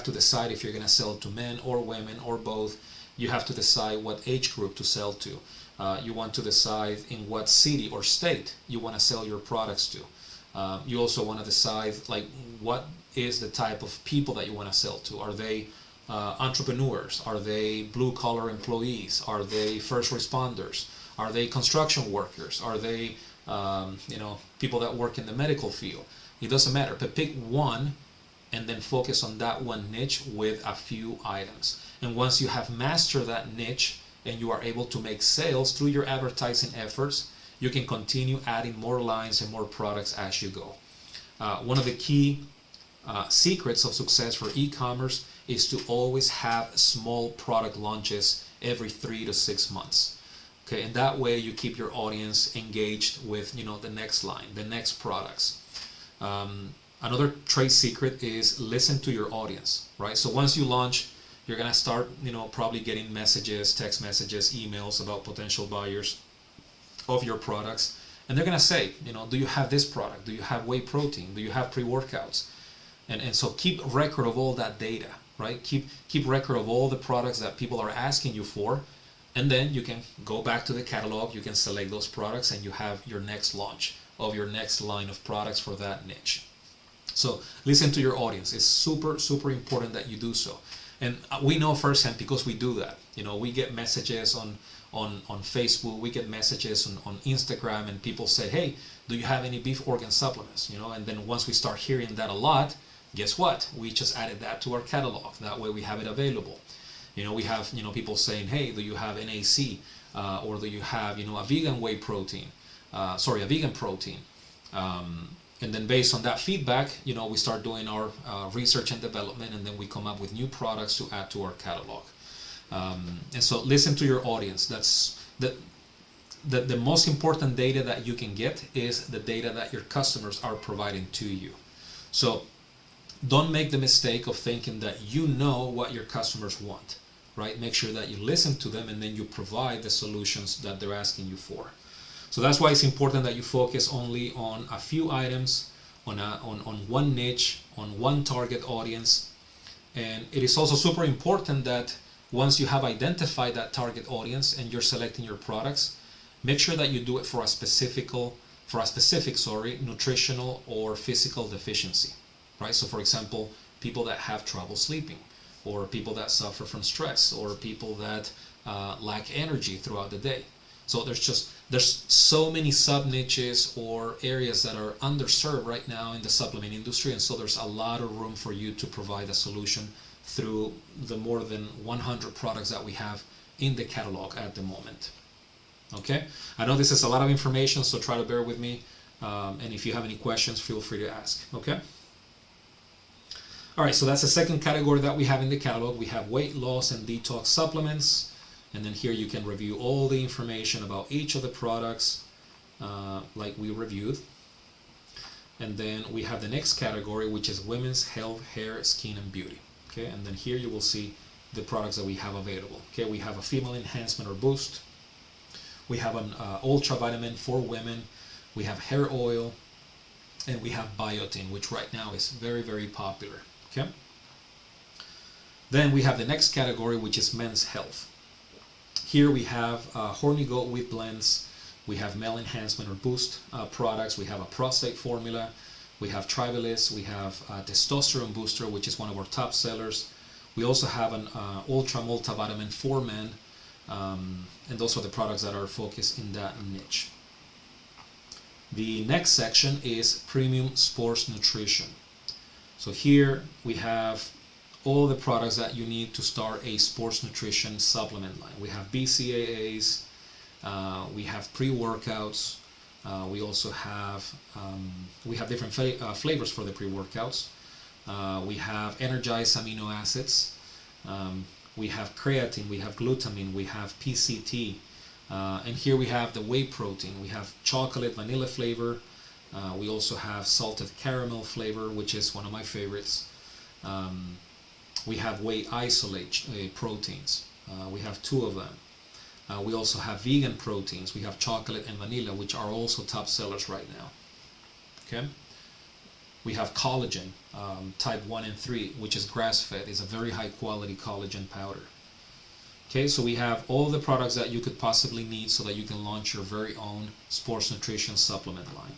Speaker 1: to decide if you're gonna sell to men or women or both. You have to decide what age group to sell to. You want to decide in what city or state you want to sell your products to. You also want to decide what is the type of people that you want to sell to. Are they entrepreneurs? Are they blue-collar employees? Are they first responders? Are they construction workers? Are they people that work in the medical field? It doesn't matter, but pick one and then focus on that one niche with a few items. And once you have mastered that niche and you are able to make sales through your advertising efforts, you can continue adding more lines and more products as you go. One of the key secrets of success for e-commerce is to always have small product launches every 3 to 6 months. Okay, and that way you keep your audience engaged with the next line, the next products. Another trade secret is listen to your audience, right? So once you launch, you're gonna start, probably getting messages, text messages, emails about potential buyers of your products, and they're gonna say, do you have this product? Do you have whey protein? Do you have pre-workouts? And so keep record of all that data, right? Keep record of all the products that people are asking you for, and then you can go back to the catalog, you can select those products, and you have your next launch of your next line of products for that niche. So listen to your audience. It's super, super important that you do so. And we know firsthand because we do that. You know, we get messages on Facebook, we get messages on Instagram, and people say, hey, do you have any beef organ supplements? You know, and then once we start hearing that a lot, guess what? We just added that to our catalog. That way we have it available. You know, we have, you know, people saying, hey, do you have NAC? Or do you have, you know, a vegan whey protein? A vegan protein. And then based on that feedback, you know, we start doing our research and development, and then we come up with new products to add to our catalog. And so listen to your audience. That's the most important data that you can get is the data that your customers are providing to you. So don't make the mistake of thinking that you know what your customers want, right? Make sure that you listen to them, and then you provide the solutions that they're asking you for. So that's why it's important that you focus only on a few items, on one niche, on one target audience. And it is also super important that once you have identified that target audience and you're selecting your products, make sure that you do it for a specific nutritional or physical deficiency, right? So for example, people that have trouble sleeping, or people that suffer from stress, or people that lack energy throughout the day. So there's so many sub niches or areas that are underserved right now in the supplement industry, and so there's a lot of room for you to provide a solution through the more than 100 products that we have in the catalog at the moment. Okay, I know this is a lot of information, so try to bear with me, and if you have any questions, feel free to ask. Okay. All right, so that's the second category that we have in the catalog. We have weight loss and detox supplements. And then here you can review all the information about each of the products like we reviewed. And then we have the next category, which is women's health, hair, skin, and beauty. Okay, and then here you will see the products that we have available. Okay, we have a female enhancement or boost. We have an ultra vitamin for women. We have hair oil, and we have biotin, which right now is very, very popular. Okay. Then we have the next category, which is men's health. Here we have horny goat wheat blends, we have male enhancement or boost products, we have a prostate formula, we have Tribalis, we have a testosterone booster, which is one of our top sellers. We also have an ultra multivitamin for men, and those are the products that are focused in that niche. The next section is premium sports nutrition. So here we have all the products that you need to start a sports nutrition supplement line. We have BCAAs, we have pre-workouts, we also have different flavors for the pre-workouts. We have energized amino acids, we have creatine, we have glutamine, we have PCT, and here we have the whey protein. We have chocolate vanilla flavor, we also have salted caramel flavor, which is one of my favorites. We have whey isolate proteins. We have 2 of them. We also have vegan proteins. We have chocolate and vanilla, which are also top sellers right now. Okay. We have collagen, type 1 and 3, which is grass-fed. It's a very high quality collagen powder. Okay, so we have all the products that you could possibly need so that you can launch your very own sports nutrition supplement line.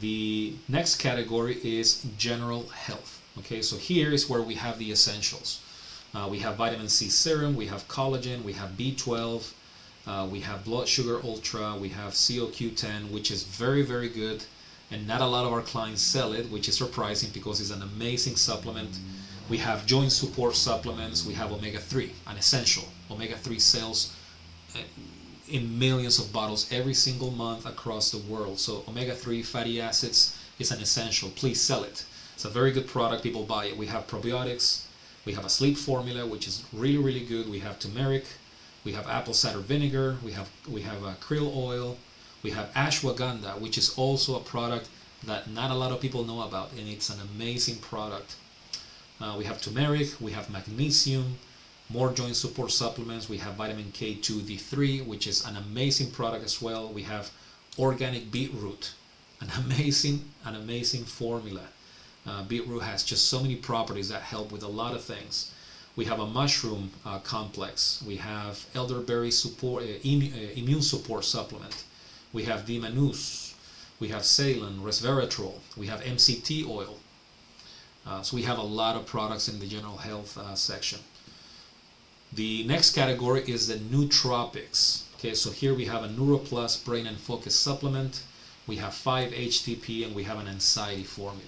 Speaker 1: The next category is general health. Okay, so here is where we have the essentials. We have vitamin C serum, we have collagen, we have B12, we have blood sugar ultra, we have CoQ10, which is very, very good, and not a lot of our clients sell it, which is surprising because it's an amazing supplement. We have joint support supplements, we have omega-3, an essential. Omega-3 sells in millions of bottles every single month across the world. So omega-3 fatty acids is an essential. Please sell it. It's a very good product. People buy it. We have probiotics. We have a sleep formula, which is really, really good. We have turmeric. We have apple cider vinegar. We have krill oil. We have ashwagandha, which is also a product that not a lot of people know about, and it's an amazing product. We have turmeric. We have magnesium. More joint support supplements. We have vitamin K2D3, which is an amazing product as well. We have organic beetroot, an amazing formula. Beetroot has just so many properties that help with a lot of things. We have a mushroom complex. We have elderberry support, immune support supplement. We have D-manus. We have Ceylon, resveratrol. We have MCT oil. So we have a lot of products in the general health section. The next category is the nootropics. Okay, so here we have a NeuroPlus Brain and Focus supplement. We have 5-HTP and we have an anxiety formula.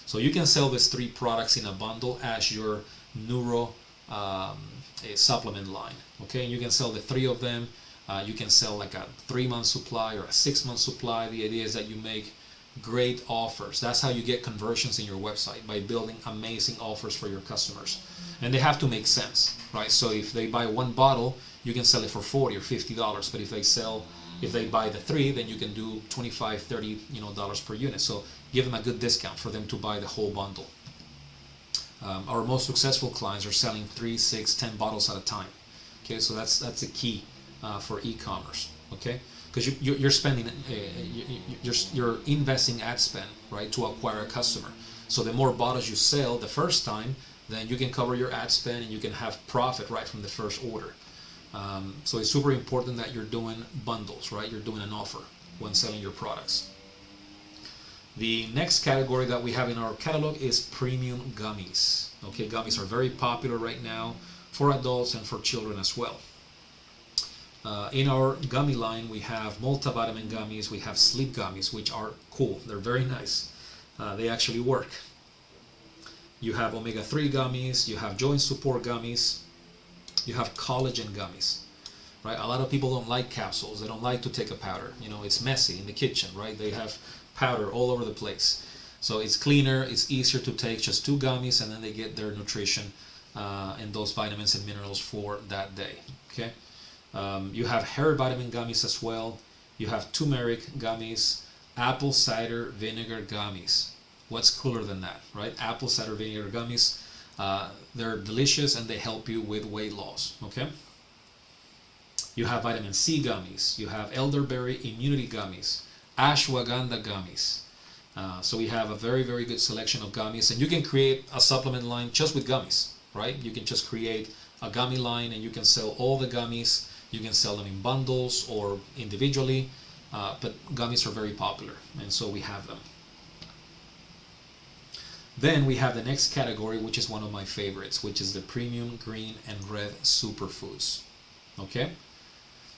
Speaker 1: So you can sell these 3 products in a bundle as your neuro supplement line. Okay, and you can sell the 3 of them. You can sell like a 3-month supply or a 6-month supply. The idea is that you make great offers. That's how you get conversions in your website, by building amazing offers for your customers. And they have to make sense, right? So if they buy 1 bottle, you can sell it for $40 or $50. But if they buy the 3, then you can do $25, $30 dollars per unit. So give them a good discount for them to buy the whole bundle. Our most successful clients are selling 3, 6, 10 bottles at a time. Okay, so that's the key for e-commerce. Okay, because you're spending, you're investing ad spend, right, to acquire a customer. So the more bottles you sell the first time, then you can cover your ad spend and you can have profit right from the first order. So it's super important that you're doing bundles, right? You're doing an offer when selling your products. The next category that we have in our catalog is premium gummies. Okay, gummies are very popular right now for adults and for children as well. In our gummy line, we have multivitamin gummies, we have sleep gummies, which are cool. They're very nice. They actually work. You have omega-3 gummies, you have joint support gummies, you have collagen gummies, right? A lot of people don't like capsules. They don't like to take a powder. You know, it's messy in the kitchen, right? They have powder all over the place. So it's cleaner, it's easier to take just 2 gummies, and then they get their nutrition and those vitamins and minerals for that day. Okay. You have hair vitamin gummies as well. You have turmeric gummies, apple cider vinegar gummies. What's cooler than that, right? Apple cider vinegar gummies. They're delicious and they help you with weight loss. Okay. You have vitamin C gummies. You have elderberry immunity gummies, ashwagandha gummies. So we have a very, very good selection of gummies, and you can create a supplement line just with gummies, right? You can just create a gummy line and you can sell all the gummies. You can sell them in bundles or individually, but gummies are very popular, and so we have them. Then we have the next category, which is one of my favorites, which is the premium green and red superfoods. Okay?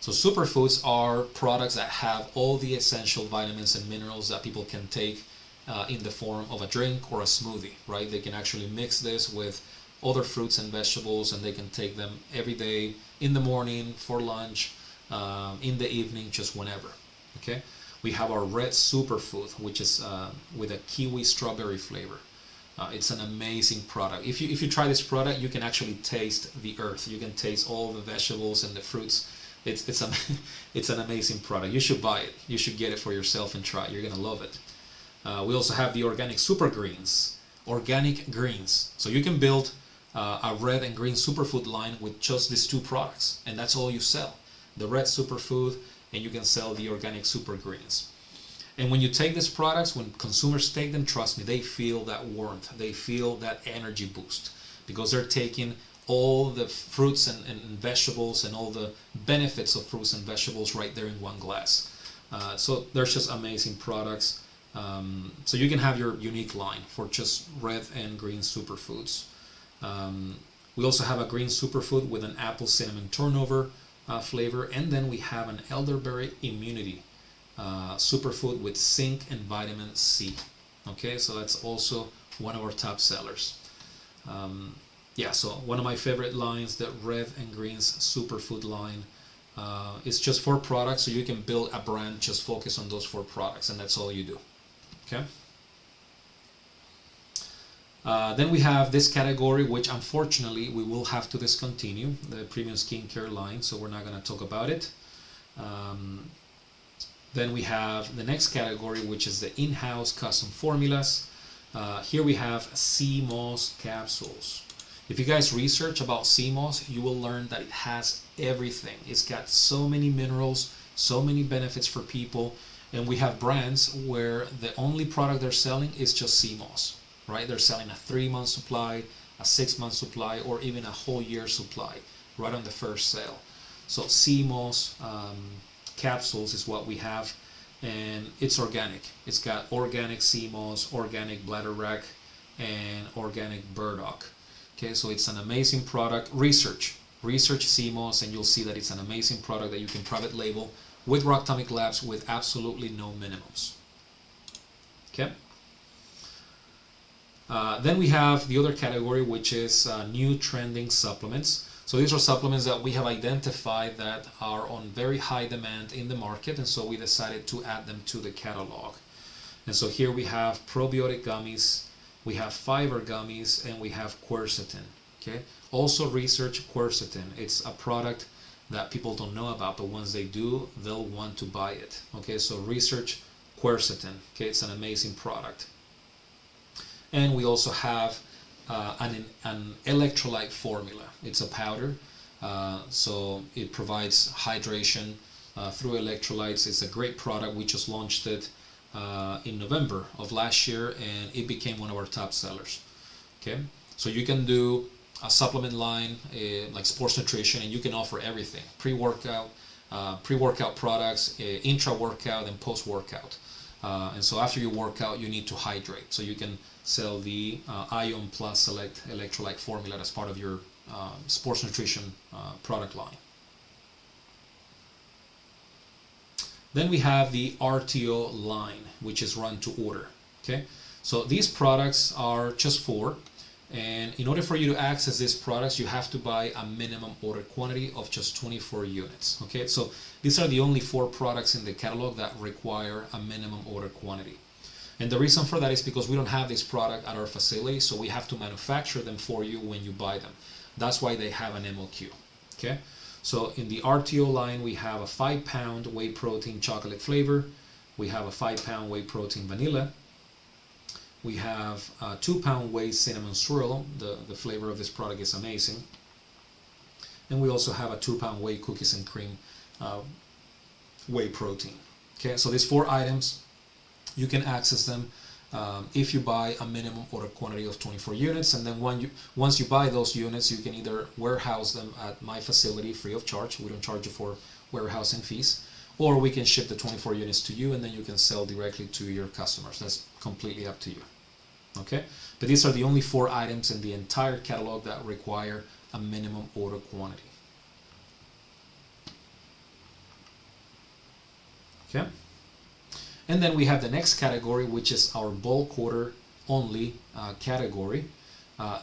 Speaker 1: So superfoods are products that have all the essential vitamins and minerals that people can take in the form of a drink or a smoothie, right? They can actually mix this with other fruits and vegetables, and they can take them every day, in the morning, for lunch, in the evening, just whenever. Okay? We have our red superfood, which is with a kiwi strawberry flavor. It's an amazing product. If you try this product, you can actually taste the earth. You can taste all the vegetables and the fruits. It's an amazing product. You should buy it. You should get it for yourself and try it. You're gonna love it. We also have the organic super greens, organic greens. So you can build a red and green superfood line with just these 2 products, and that's all you sell. The red superfood, and you can sell the organic super greens. And when you take these products, when consumers take them, trust me, they feel that warmth. They feel that energy boost because they're taking all the fruits and vegetables and all the benefits of fruits and vegetables right there in one glass. So they're just amazing products. So you can have your unique line for just red and green superfoods. We also have a green superfood with an apple cinnamon turnover flavor, and then we have an elderberry immunity superfood with zinc and vitamin C. Okay, so that's also one of our top sellers. Yeah, so one of my favorite lines, the red and greens superfood line. It's just 4 products, so you can build a brand, just focus on those 4 products, and that's all you do. Okay. Then we have this category, which unfortunately we will have to discontinue, the premium skincare line, so we're not going to talk about it. Then we have the next category, which is the in-house custom formulas. Here we have sea moss capsules. If you guys research about sea moss, you will learn that it has everything. It's got so many minerals, so many benefits for people, and we have brands where the only product they're selling is just sea moss. right? They're selling a 3-month supply, a 6-month supply, or even a whole year supply right on the first sale. So CMOS capsules is what we have, and it's organic. It's got organic CMOS, organic bladderwrack, and organic burdock. Okay, so it's an amazing product. Research CMOS, and you'll see that it's an amazing product that you can private label with Rocktomic Labs with absolutely no minimums. Okay. Then we have the other category, which is new trending supplements. So these are supplements that we have identified that are on very high demand in the market, and so we decided to add them to the catalog. And so here we have probiotic gummies, we have fiber gummies, and we have quercetin. Okay. Also research quercetin. It's a product that people don't know about, but once they do, they'll want to buy it. Okay, so research quercetin. Okay, it's an amazing product. And we also have an electrolyte formula. It's a powder, so it provides hydration through electrolytes. It's a great product. We just launched it in November of last year, and it became one of our top sellers. Okay, so you can do a supplement line like sports nutrition, and you can offer everything: pre-workout products, intra-workout, and post-workout. And so after you work out, you need to hydrate. So you can sell the Ion Plus Select electrolyte formula as part of your sports nutrition product line. Then we have the RTO line, which is run to order. Okay, so these products are just 4. And in order for you to access these products, you have to buy a minimum order quantity of just 24 units. Okay, so these are the only 4 products in the catalog that require a minimum order quantity. And the reason for that is because we don't have this product at our facility, so we have to manufacture them for you when you buy them. That's why they have an MOQ. Okay, so in the RTO line, we have a 5-pound whey protein chocolate flavor. We have a 5-pound whey protein vanilla. We have a 2-pound whey cinnamon swirl. The flavor of this product is amazing. And we also have a 2-pound whey cookies and cream whey protein. Okay, so these 4 items, you can access them if you buy a minimum order quantity of 24 units. And then once you buy those units, you can either warehouse them at my facility free of charge. We don't charge you for warehousing fees. Or we can ship the 24 units to you, and then you can sell directly to your customers. That's completely up to you. Okay, but these are the only 4 items in the entire catalog that require a minimum order quantity. Okay, and then we have the next category, which is our bulk order only category.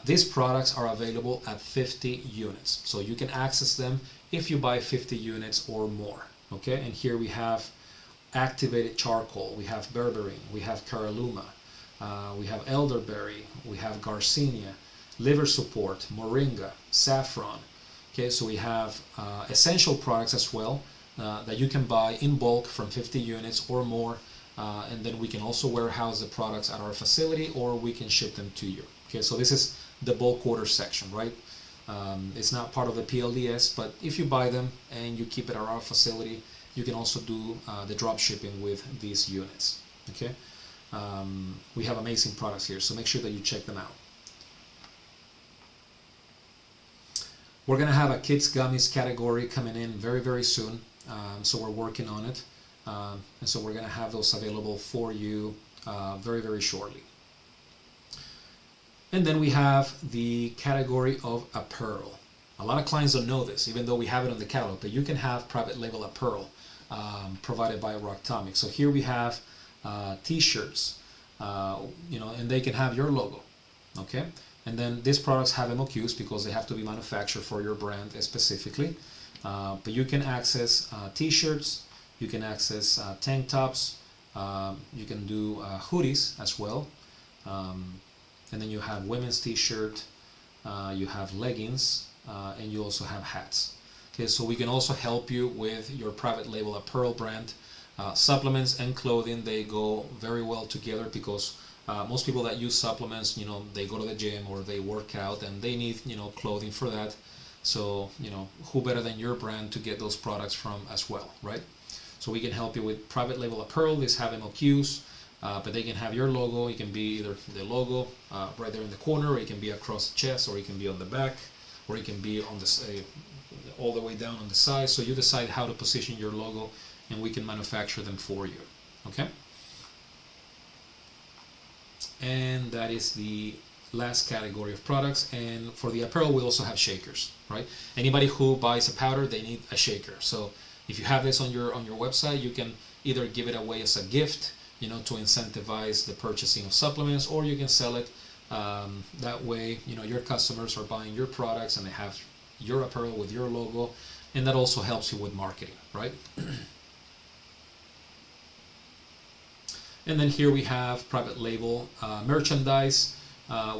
Speaker 1: These products are available at 50 units, so you can access them if you buy 50 units or more. Okay, and here we have activated charcoal, we have berberine, we have caralluma, we have elderberry, we have Garcia, liver support, moringa, saffron. Okay, so we have essential products as well that you can buy in bulk from 50 units or more, and then we can also warehouse the products at our facility, or we can ship them to you. Okay, so this is the bulk order section, right? It's not part of the PLDS, but if you buy them and you keep it at our facility, you can also do the drop shipping with these units. Okay, we have amazing products here, so make sure that you check them out. We're gonna have a kids gummies category coming in very, very soon, so we're working on it, and so we're gonna have those available for you very, very shortly. And then we have the category of apparel. A lot of clients don't know this, even though we have it on the catalog, but you can have private label apparel provided by Rocktomic. So here we have t-shirts, and they can have your logo, okay? And then these products have MOQs because they have to be manufactured for your brand specifically. But you can access t-shirts, you can access tank tops, you can do hoodies as well. And then you have women's t-shirt, you have leggings, and you also have hats. Okay, so we can also help you with your private label apparel brand. Supplements and clothing, they go very well together because most people that use supplements, they go to the gym or they work out and they need, clothing for that. So, who better than your brand to get those products from as well, right? So we can help you with private label apparel. These have MOQs. but they can have your logo. It can be either the logo right there in the corner, or it can be across the chest, or it can be on the back, or it can be on the all the way down on the side. So you decide how to position your logo, and we can manufacture them for you. Okay? And that is the last category of products. And for the apparel, we also have shakers, right? Anybody who buys a powder, they need a shaker. So if you have this on your website, you can either give it away as a gift, you know, to incentivize the purchasing of supplements, or you can sell it. That way, you know, your customers are buying your products and they have your apparel with your logo, and that also helps you with marketing, right? And then here we have private label merchandise.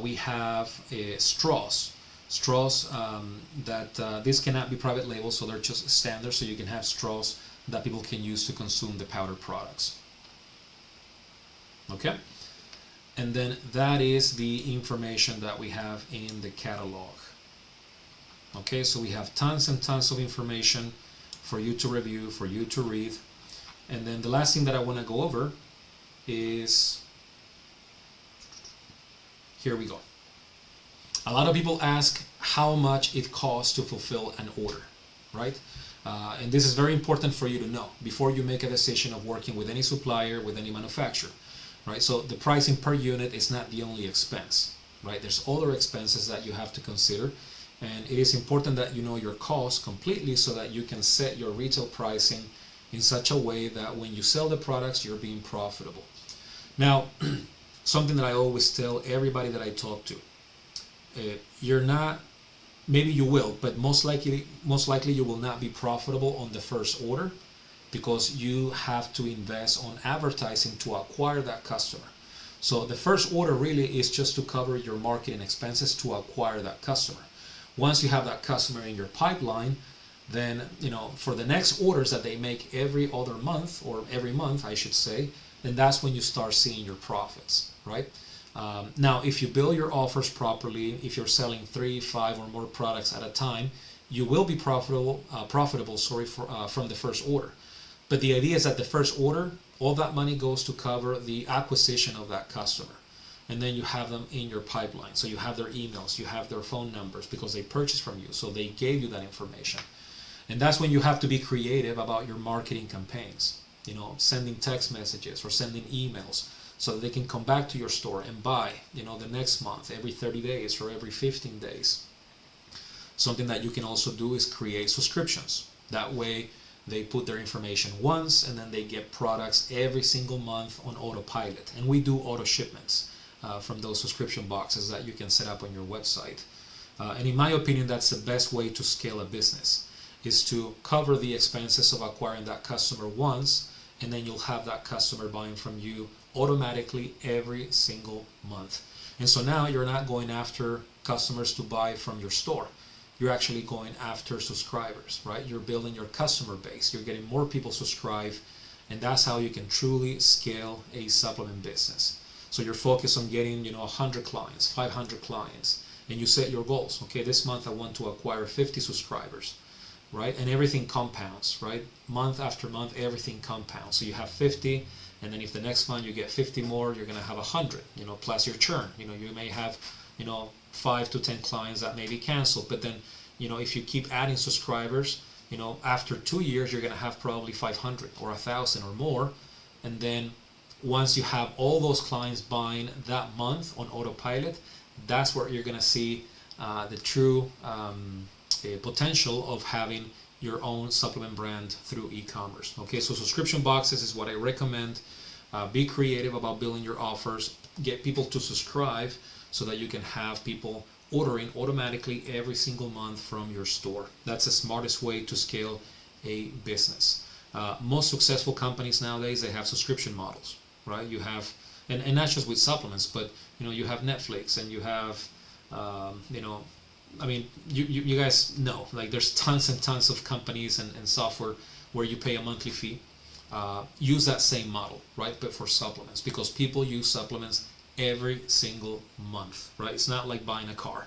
Speaker 1: We have straws. Straws that this cannot be private label, so they're just standard. So you can have straws that people can use to consume the powder products. Okay, and then that is the information that we have in the catalog. Okay, so we have tons and tons of information for you to review, for you to read. And then the last thing that I want to go over is, here we go. A lot of people ask how much it costs to fulfill an order, right? And this is very important for you to know before you make a decision of working with any supplier, with any manufacturer, right? So the pricing per unit is not the only expense, right? There's other expenses that you have to consider, and it is important that you know your costs completely so that you can set your retail pricing in such a way that when you sell the products, you're being profitable. Now, something that I always tell everybody that I talk to, you're not, maybe you will, but most likely you will not be profitable on the first order, because you have to invest on advertising to acquire that customer. So the first order really is just to cover your marketing expenses to acquire that customer. Once you have that customer in your pipeline, then, you know, for the next orders that they make every other month, or every month I should say, then that's when you start seeing your profits, right? Now, if you bill your offers properly, if you're selling 3, 5 or more products at a time, you will be profitable from the first order. But the idea is that the first order, all that money goes to cover the acquisition of that customer. And then you have them in your pipeline. So you have their emails, you have their phone numbers, because they purchased from you. So they gave you that information. And that's when you have to be creative about your marketing campaigns. You know, sending text messages or sending emails so that they can come back to your store and buy, you know, the next month, every 30 days or every 15 days. Something that you can also do is create subscriptions. That way they put their information once and then they get products every single month on autopilot. And we do auto shipments from those subscription boxes that you can set up on your website. And in my opinion, that's the best way to scale a business, is to cover the expenses of acquiring that customer once, and then you'll have that customer buying from you automatically every single month. And so now you're not going after customers to buy from your store. You're actually going after subscribers, right? You're building your customer base. You're getting more people subscribe, and that's how you can truly scale a supplement business. So you're focused on getting, 100 clients, 500 clients, and you set your goals. Okay, this month I want to acquire 50 subscribers, right? And everything compounds, right? Month after month, everything compounds. So you have 50, and then if the next month you get 50 more, you're going to have 100, plus your churn. You may have, 5 to 10 clients that may be canceled, but then, if you keep adding subscribers, after 2 years, you're going to have probably 500 or 1,000 or more. And then once you have all those clients buying that month on autopilot, that's where you're going to see the true potential of having your own supplement brand through e-commerce. Okay, so subscription boxes is what I recommend. Be creative about building your offers. Get people to subscribe so that you can have people ordering automatically every single month from your store. That's the smartest way to scale a business. Most successful companies nowadays, they have subscription models, right? You have, and not just with supplements, but you have Netflix, and you have, you guys know, like, there's tons and tons of companies and software where you pay a monthly fee. Use that same model, right? But for supplements, because people use supplements every single month, right? It's not like buying a car.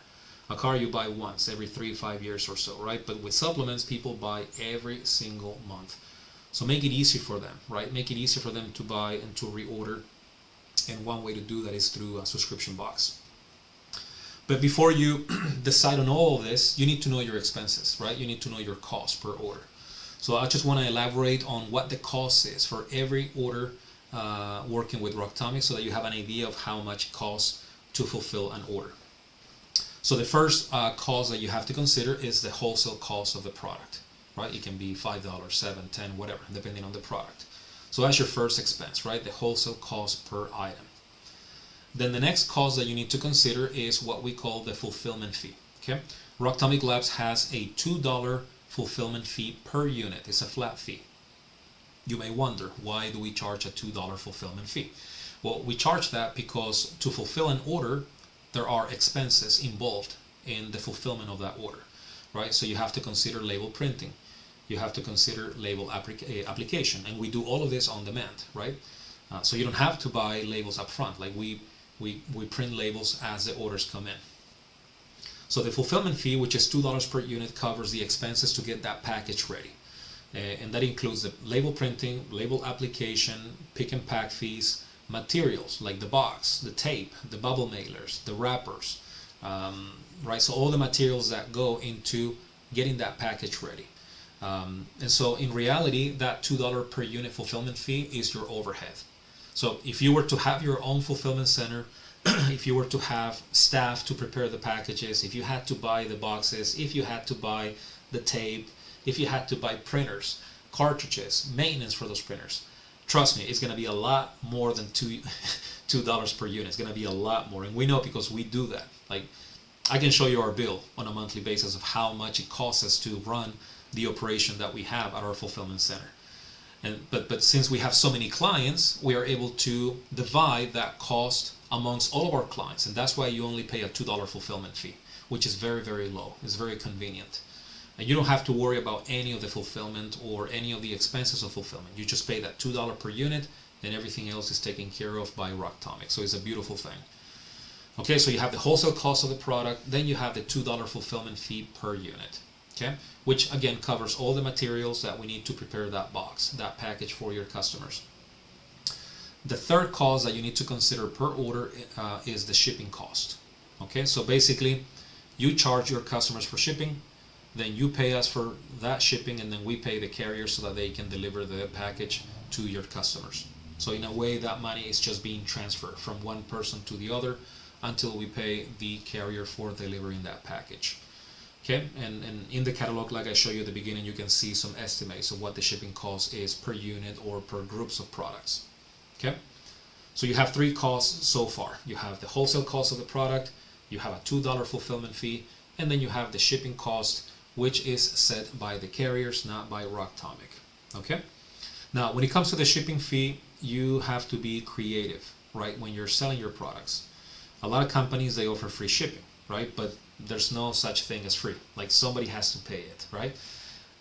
Speaker 1: A car you buy once every 3-5 years or so, right? But with supplements, people buy every single month. So make it easy for them, right? Make it easy for them to buy and to reorder And one way to do that is through a subscription box. But before you decide on all of this, you need to know your expenses, right? You need to know your cost per order. So I just want to elaborate on what the cost is for every order working with Rocktomic, so that you have an idea of how much it costs to fulfill an order. So the first cost that you have to consider is the wholesale cost of the product, right? It can be $5, $7, $10, whatever, depending on the product. So that's your first expense, right? The wholesale cost per item. Then the next cost that you need to consider is what we call the fulfillment fee. Okay, Rocktomic Labs has a $2 fulfillment fee per unit. It's a flat fee. You may wonder, why do we charge a $2 fulfillment fee? Well, we charge that because to fulfill an order, there are expenses involved in the fulfillment of that order, right? So you have to consider label printing. You have to consider label application, and we do all of this on demand, right? So you don't have to buy labels up front. Like we print labels as the orders come in. So the fulfillment fee, which is $2 per unit, covers the expenses to get that package ready. And that includes the label printing, label application, pick and pack fees, materials like the box, the tape, the bubble mailers, the wrappers, right? So all the materials that go into getting that package ready. And so in reality, that $2 per unit fulfillment fee is your overhead. So if you were to have your own fulfillment center, if you were to have staff to prepare the packages, if you had to buy the boxes, if you had to buy the tape, if you had to buy printers, cartridges, maintenance for those printers, trust me, it's going to be a lot more than $2 per unit. It's going to be a lot more. And we know because we do that. Like, I can show you our bill on a monthly basis of how much it costs us to run the operation that we have at our fulfillment center. But since we have so many clients, we are able to divide that cost amongst all of our clients, and that's why you only pay a $2 fulfillment fee, which is very, very low. It's very convenient. And you don't have to worry about any of the fulfillment or any of the expenses of fulfillment. You just pay that $2 per unit, and everything else is taken care of by Rocktomic. So it's a beautiful thing. Okay, so you have the wholesale cost of the product, then you have the $2 fulfillment fee per unit. Okay, which again covers all the materials that we need to prepare that box, that package for your customers. The third cost that you need to consider per order is the shipping cost. Okay, so basically you charge your customers for shipping, then you pay us for that shipping, and then we pay the carrier so that they can deliver the package to your customers. So in a way, that money is just being transferred from one person to the other until we pay the carrier for delivering that package. Okay, and in the catalog, like I showed you at the beginning, you can see some estimates of what the shipping cost is per unit or per groups of products. Okay, so you have three costs so far. You have the wholesale cost of the product, you have a $2 fulfillment fee, and then you have the shipping cost, which is set by the carriers, not by Rocktomic. Okay, now when it comes to the shipping fee, you have to be creative, right? When you're selling your products, a lot of companies, they offer free shipping, right? But there's no such thing as free. Like, somebody has to pay it, right?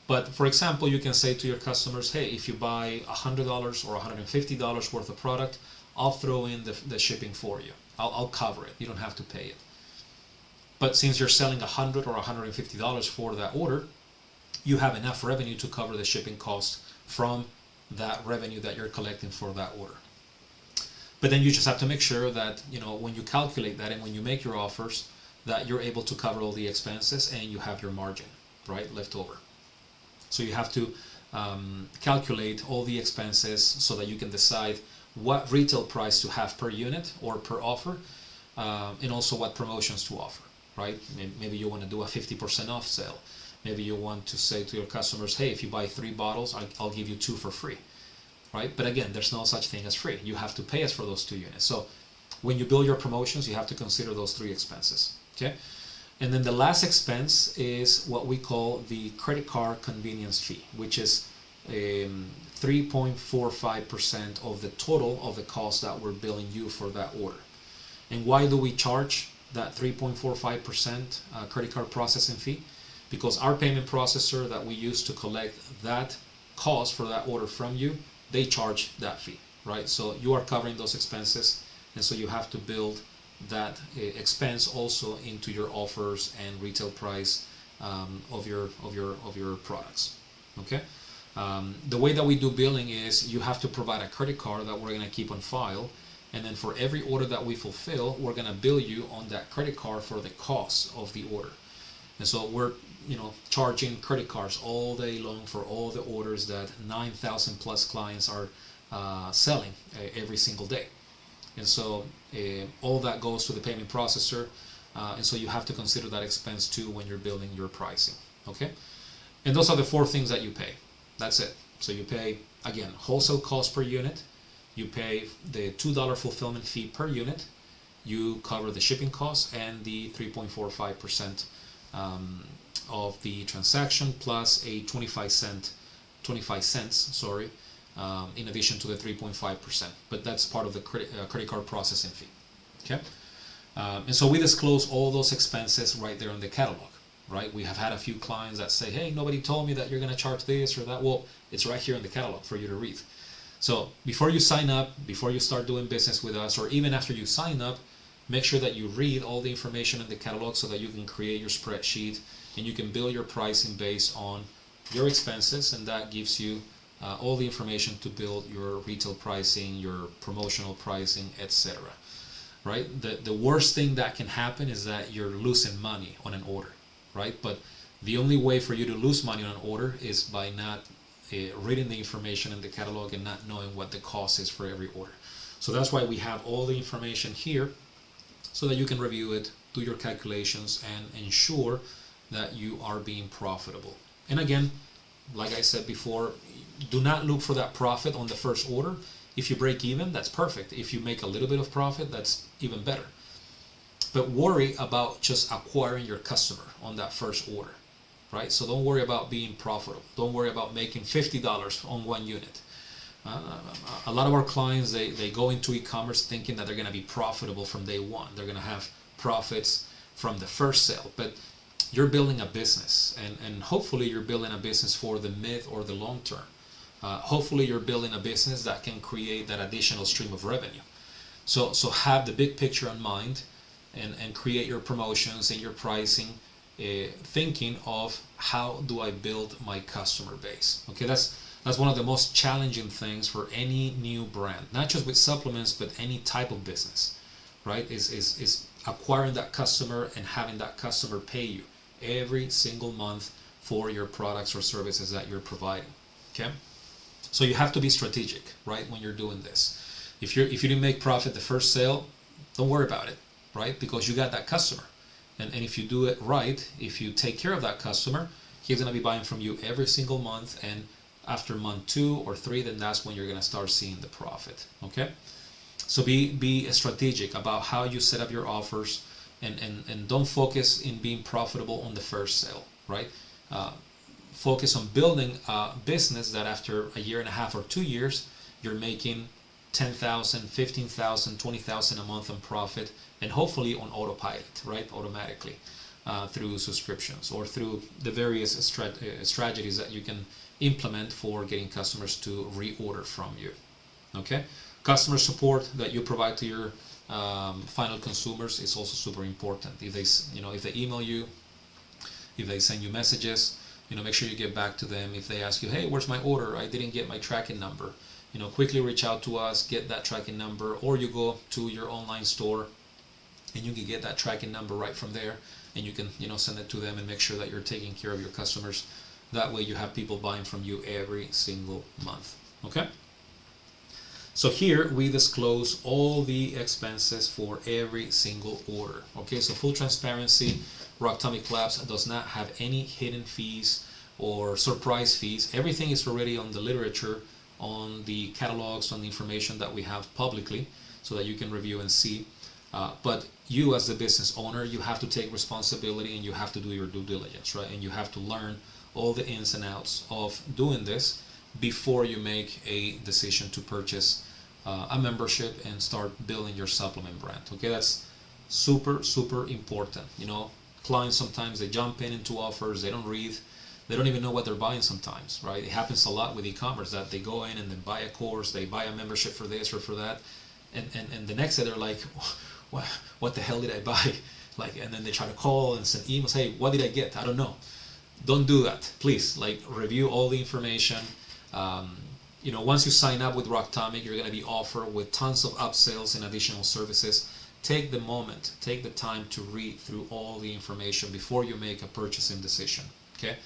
Speaker 1: But for example, you can say to your customers, hey, if you buy $100 or $150 worth of product, I'll throw in the shipping for you. I'll cover it. You don't have to pay it. But since you're selling $100 or $150 for that order, you have enough revenue to cover the shipping cost from that revenue that you're collecting for that order. But then you just have to make sure that, you know, when you calculate that and when you make your offers, that you're able to cover all the expenses and you have your margin, right, left over. So you have to calculate all the expenses so that you can decide what retail price to have per unit or per offer, and also what promotions to offer, right? Maybe you want to do a 50% off sale. Maybe you want to say to your customers, hey, if you buy 3 bottles, I'll give you 2 for free, right? But again, there's no such thing as free. You have to pay us for those 2 units. So when you build your promotions, you have to consider those 3 expenses. Okay, and then the last expense is what we call the credit card convenience fee, which is 3.45% of the total of the cost that we're billing you for that order. And why do we charge that 3.45% credit card processing fee? Because our payment processor that we use to collect that cost for that order from you, they charge that fee, right? So you are covering those expenses, and so you have to build that expense also into your offers and retail price of your products. Okay, the way that we do billing is you have to provide a credit card that we're going to keep on file, And then for every order that we fulfill, we're going to bill you on that credit card for the cost of the order. And so we're, charging credit cards all day long for all the orders that 9,000 plus clients are selling every single day. And so all that goes to the payment processor. And so you have to consider that expense too when you're building your pricing. Okay? And those are the 4 things that you pay. That's it. So you pay, again, wholesale cost per unit. You pay the $2 fulfillment fee per unit. You cover the shipping costs and the 3.45% of the transaction plus a 25 cents, in addition to the 3.5%. But that's part of the credit card processing fee. Okay, and so we disclose all those expenses right there in the catalog. Right? We have had a few clients that say, "Hey, nobody told me that you're going to charge this or that." Well, it's right here in the catalog for you to read. So before you sign up, before you start doing business with us, or even after you sign up, make sure that you read all the information in the catalog so that you can create your spreadsheet and you can build your pricing based on your expenses, and that gives you all the information to build your retail pricing, your promotional pricing, etc. Right? The worst thing that can happen is that you're losing money on an order, right? But the only way for you to lose money on an order is by not reading the information in the catalog and not knowing what the cost is for every order. So that's why we have all the information here so that you can review it, do your calculations, and ensure that you are being profitable. And again, like I said before, do not look for that profit on the first order. If you break even, that's perfect. If you make a little bit of profit, that's even better. But worry about just acquiring your customer on that first order, right? So don't worry about being profitable. Don't worry about making $50 on one unit. A lot of our clients, they go into e-commerce thinking that they're going to be profitable from day one. They're going to have profits from the first sale. But you're building a business, and hopefully you're building a business for the mid or the long term. Hopefully you're building a business that can create that additional stream of revenue. So have the big picture in mind, and create your promotions and your pricing thinking of how do I build my customer base. Okay, that's one of the most challenging things for any new brand, not just with supplements, but any type of business, right? Is acquiring that customer and having that customer pay you every single month for your products or services that you're providing. Okay, so you have to be strategic, right, when you're doing this. If you didn't make profit the first sale, don't worry about it, right? Because you got that customer. And if you do it right, if you take care of that customer, he's going to be buying from you every single month. And after month 2 or 3, then that's when you're going to start seeing the profit. Okay? So be strategic about how you set up your offers, and don't focus in being profitable on the first sale, right? Focus on building a business that after a year and a half or 2 years, you're making 10,000, 15,000, 20,000 a month in profit, and hopefully on autopilot, right? Automatically through subscriptions or through the various strategies that you can implement for getting customers to reorder from you. Okay, customer support that you provide to your final consumers is also super important. If they email you, if they send you messages, make sure you get back to them. If they ask you, hey, where's my order? I didn't get my tracking number. Quickly reach out to us, get that tracking number, or you go to your online store and you can get that tracking number right from there, and you can send it to them and make sure that you're taking care of your customers. That way you have people buying from you every single month. Okay? So here we disclose all the expenses for every single order. Okay, so full transparency, Rocktomic Labs does not have any hidden fees or surprise fees. Everything is already on the literature, on the catalogs, on the information that we have publicly, so that you can review and see. But you as the business owner, you have to take responsibility, and you have to do your due diligence, right? And you have to learn all the ins and outs of doing this before you make a decision to purchase a membership and start building your supplement brand. Okay, that's super, super important. Clients sometimes they jump into offers, they don't read, they don't even know what they're buying sometimes, right? It happens a lot with e-commerce that they go in and they buy a course, they buy a membership for this or for that, and the next day they're like, what the hell did I buy? And then they try to call and send emails, hey, what did I get? I don't know. Don't do that, please. Review all the information. once you sign up with Rocktomic, you're going to be offered with tons of upsells and additional services. Take the moment, take the time to read through all the information before you make a purchasing decision. Okay.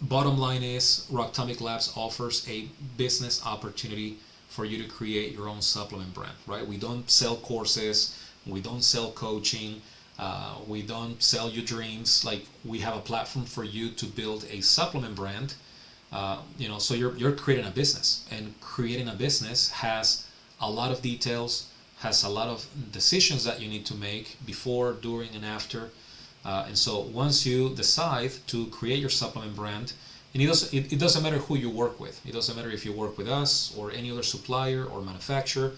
Speaker 1: Bottom line is, Rocktomic Labs offers a business opportunity for you to create your own supplement brand, right? We don't sell courses, we don't sell coaching, we don't sell you dreams. Like, we have a platform for you to build a supplement brand. So you're creating a business, and creating a business has a lot of details, has a lot of decisions that you need to make before, during, and after. And so once you decide to create your supplement brand, and it doesn't matter who you work with. It doesn't matter if you work with us or any other supplier or manufacturer.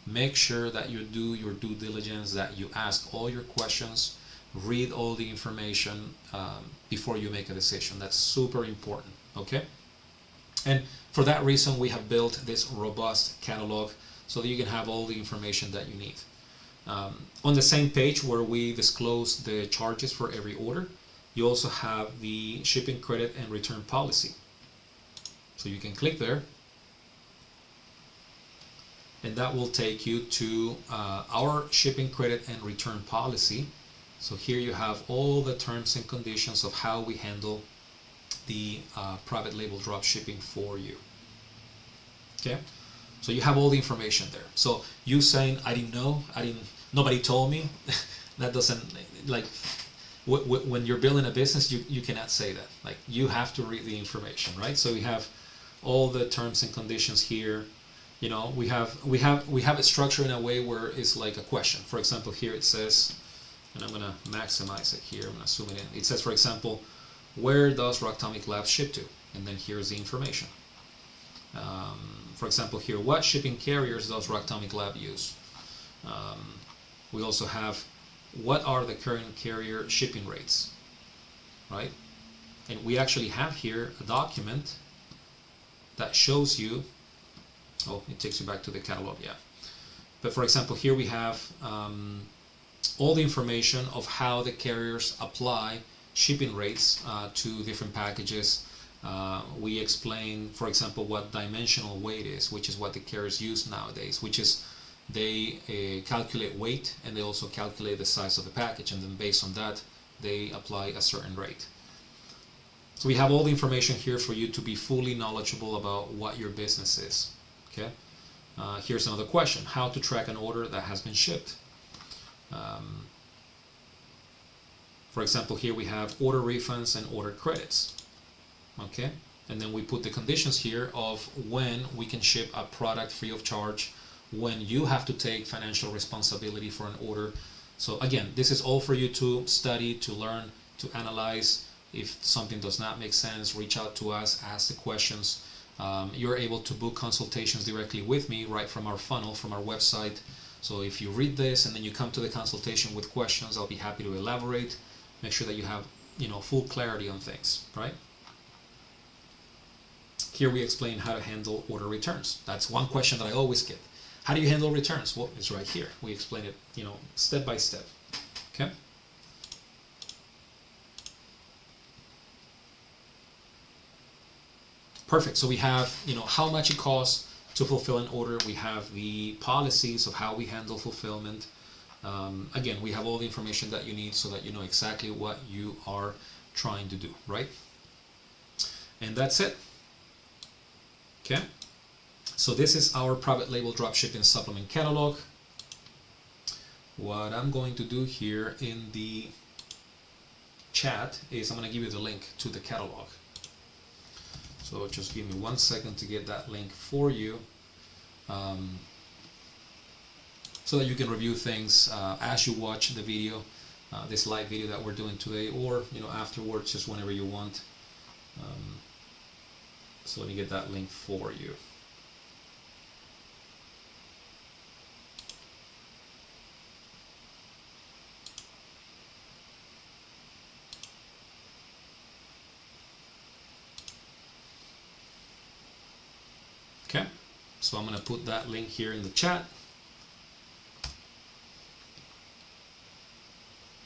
Speaker 1: Make sure that you do your due diligence, that you ask all your questions, read all the information before you make a decision. That's super important, okay? And for that reason, we have built this robust catalog so that you can have all the information that you need. On the same page where we disclose the charges for every order, you also have the shipping credit and return policy. So you can click there, and that will take you to our shipping credit and return policy. So here you have all the terms and conditions of how we handle the private label drop shipping for you. Okay, so you have all the information there. So you saying, I didn't know, nobody told me, that doesn't, like, when you're building a business, you cannot say that. Like, you have to read the information, right? So we have all the terms and conditions here. We have it structured in a way where it's like a question. For example, here it says, and I'm gonna maximize it here, I'm gonna zoom it in. It says, for example, where does Rocktomic Labs ship to? And then here's the information. For example, here, what shipping carriers does Rocktomic Lab use? We also have, what are the current carrier shipping rates, right? And we actually have here a document that shows you, oh, it takes you back to the catalog, yeah. But for example, here we have all the information of how the carriers apply shipping rates to different packages. We explain, for example, what dimensional weight is, which is what the carriers use nowadays, which is they calculate weight, and they also calculate the size of the package, and then based on that they apply a certain rate. So we have all the information here for you to be fully knowledgeable about what your business is. Okay. Here's another question: how to track an order that has been shipped. For example, here we have order refunds and order credits. Okay, and then we put the conditions here of when we can ship a product free of charge, when you have to take financial responsibility for an order. So again, this is all for you to study, to learn, to analyze. If something does not make sense, reach out to us, ask the questions. You're able to book consultations directly with me right from our funnel, from our website. So if you read this and then you come to the consultation with questions, I'll be happy to elaborate, make sure that you have full clarity on things, right? Here we explain how to handle order returns. That's one question that I always get. How do you handle returns? Well, it's right here. We explain it, step by step. Okay. Perfect. So we have, how much it costs to fulfill an order. We have the policies of how we handle fulfillment. Again, we have all the information that you need so that you know exactly what you are trying to do, right? And that's it. Okay. So this is our private label dropshipping supplement catalog. What I'm going to do here in the chat is I'm going to give you the link to the catalog. So just give me 1 second to get that link for you, so that you can review things as you watch the video, this live video that we're doing today, or afterwards, just whenever you want. So let me get that link for you. Okay, so I'm going to put that link here in the chat.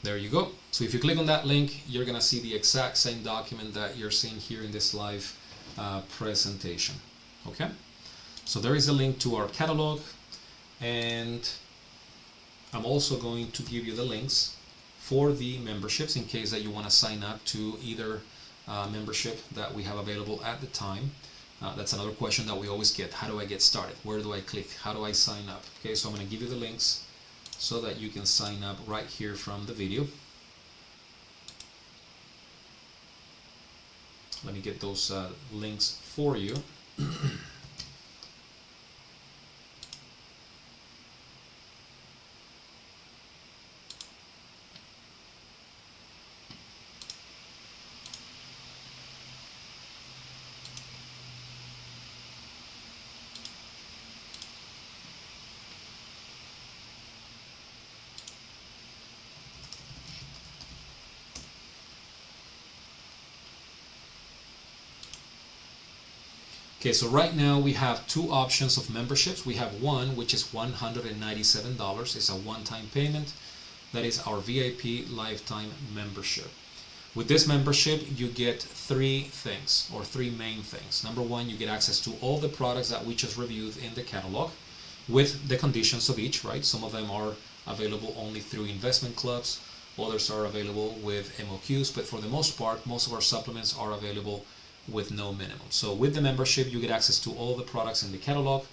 Speaker 1: There you go. So if you click on that link, you're going to see the exact same document that you're seeing here in this live presentation. Okay, so there is a link to our catalog, and I'm also going to give you the links for the memberships in case that you want to sign up to either membership that we have available at the time. That's another question that we always get. How do I get started? Where do I click? How do I sign up? Okay, so I'm going to give you the links so that you can sign up right here from the video. Let me get those links for you. Okay, so right now we have two options of memberships. We have one which is $197. It's a one-time payment. That is our VIP lifetime membership. With this membership, you get three things, or three main things. Number one, you get access to all the products that we just reviewed in the catalog with the conditions of each, right? Some of them are available only through investment clubs. Others are available with MOQs, but for the most part, most of our supplements are available with no minimum. So with the membership, you get access to all the products in the catalog.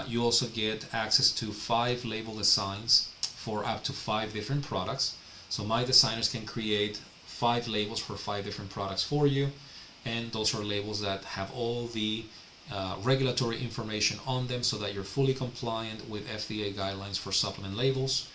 Speaker 1: You also get access to 5 label designs for up to 5 different products. So my designers can create 5 labels for 5 different products for you, and those are labels that have all the regulatory information on them so that you're fully compliant with FDA guidelines for supplement labels.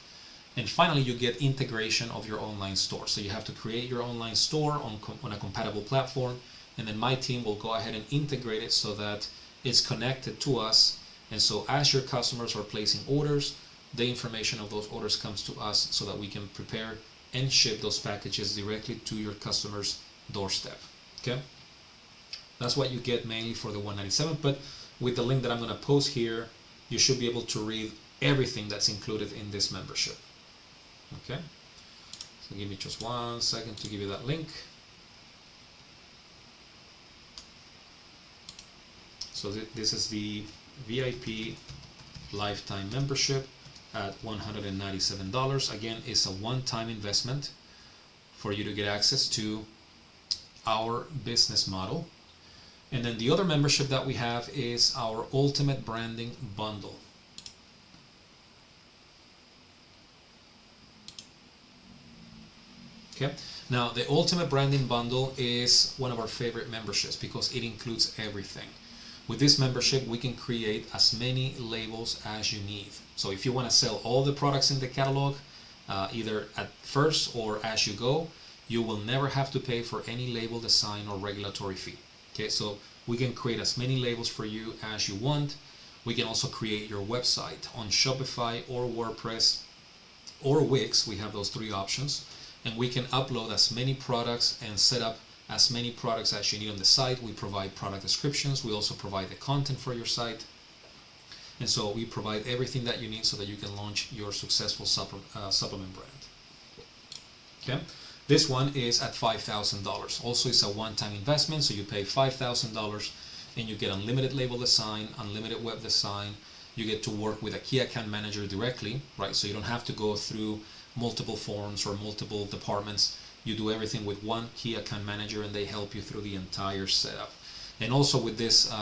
Speaker 1: And finally, you get integration of your online store. So you have to create your online store on a compatible platform, and then my team will go ahead and integrate it so that it's connected to us. And so as your customers are placing orders, the information of those orders comes to us so that we can prepare and ship those packages directly to your customer's doorstep. Okay, that's what you get mainly for the $197, but with the link that I'm going to post here, you should be able to read everything that's included in this membership. Okay, so give me just 1 second to give you that link. So this is the VIP lifetime membership at $197. Again, it's a one-time investment for you to get access to our business model. And then the other membership that we have is our Ultimate Branding Bundle. Okay. Now, the Ultimate Branding Bundle is one of our favorite memberships because it includes everything. With this membership, we can create as many labels as you need. So if you want to sell all the products in the catalog, either at first or as you go, you will never have to pay for any label design or regulatory fee. Okay, so we can create as many labels for you as you want. We can also create your website on Shopify or WordPress or Wix. We have those 3 options. And we can upload as many products and set up as many products as you need on the site. We provide product descriptions. We also provide the content for your site. And so we provide everything that you need so that you can launch your successful supplement brand. Okay. This one is at $5,000. Also, it's a one-time investment, so you pay $5,000 and you get unlimited label design, unlimited web design. You get to work with a key account manager directly, right? So you don't have to go through multiple forms or multiple departments. You do everything with one key account manager and they help you through the entire setup. And also with this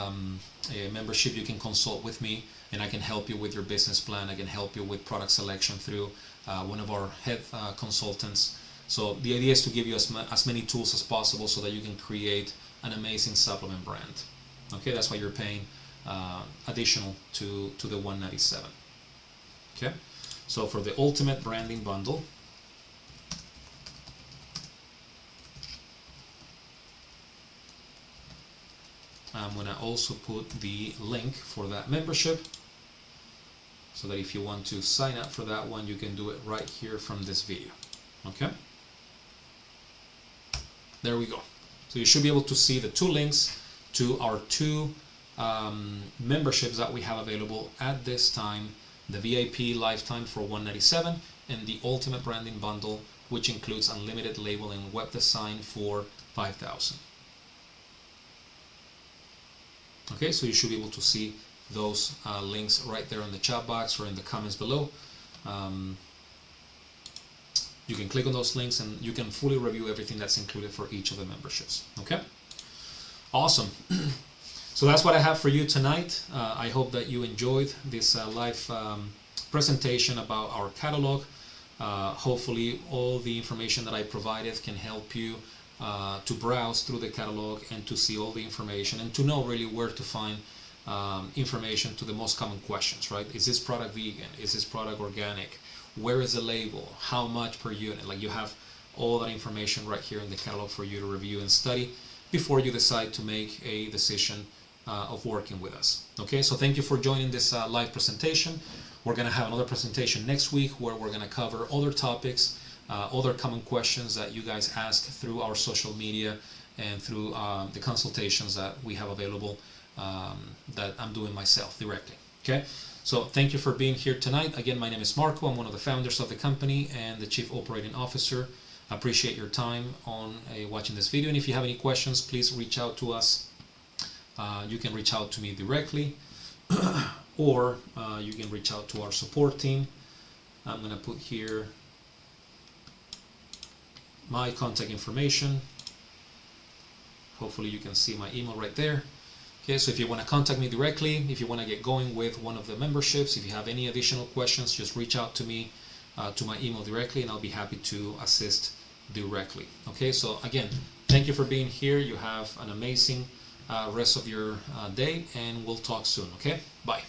Speaker 1: membership, you can consult with me and I can help you with your business plan. I can help you with product selection through one of our head consultants. So the idea is to give you as many tools as possible so that you can create an amazing supplement brand. Okay, that's why you're paying additional to the $197. Okay, so for the Ultimate Branding Bundle, I'm going to also put the link for that membership so that if you want to sign up for that one, you can do it right here from this video. Okay, there we go. So you should be able to see the 2 links to our 2 memberships that we have available at this time: the VIP Lifetime for $197 and the Ultimate Branding Bundle, which includes unlimited label and web design for $5,000. Okay, so you should be able to see those links right there in the chat box or in the comments below. You can click on those links and you can fully review everything that's included for each of the memberships. Okay, awesome. So that's what I have for you tonight. I hope that you enjoyed this live presentation about our catalog. Hopefully all the information that I provided can help you to browse through the catalog and to see all the information and to know really where to find information to the most common questions, right? Is this product vegan? Is this product organic? Where is the label? How much per unit? Like, you have all that information right here in the catalog for you to review and study before you decide to make a decision of working with us. Okay, so thank you for joining this live presentation. We're going to have another presentation next week where we're going to cover other topics, other common questions that you guys ask through our social media and through the consultations that we have available that I'm doing myself directly. Okay, so thank you for being here tonight. Again, my name is Marco. I'm one of the founders of the company and the Chief Operating Officer. I appreciate your time on watching this video, and if you have any questions, please reach out to us. You can reach out to me directly or you can reach out to our support team. I'm going to put here my contact information. Hopefully you can see my email right there. Okay, so if you want to contact me directly, if you want to get going with one of the memberships, if you have any additional questions, just reach out to me to my email directly, and I'll be happy to assist directly. Okay, so again, thank you for being here. You have an amazing rest of your day, and we'll talk soon. Okay, bye.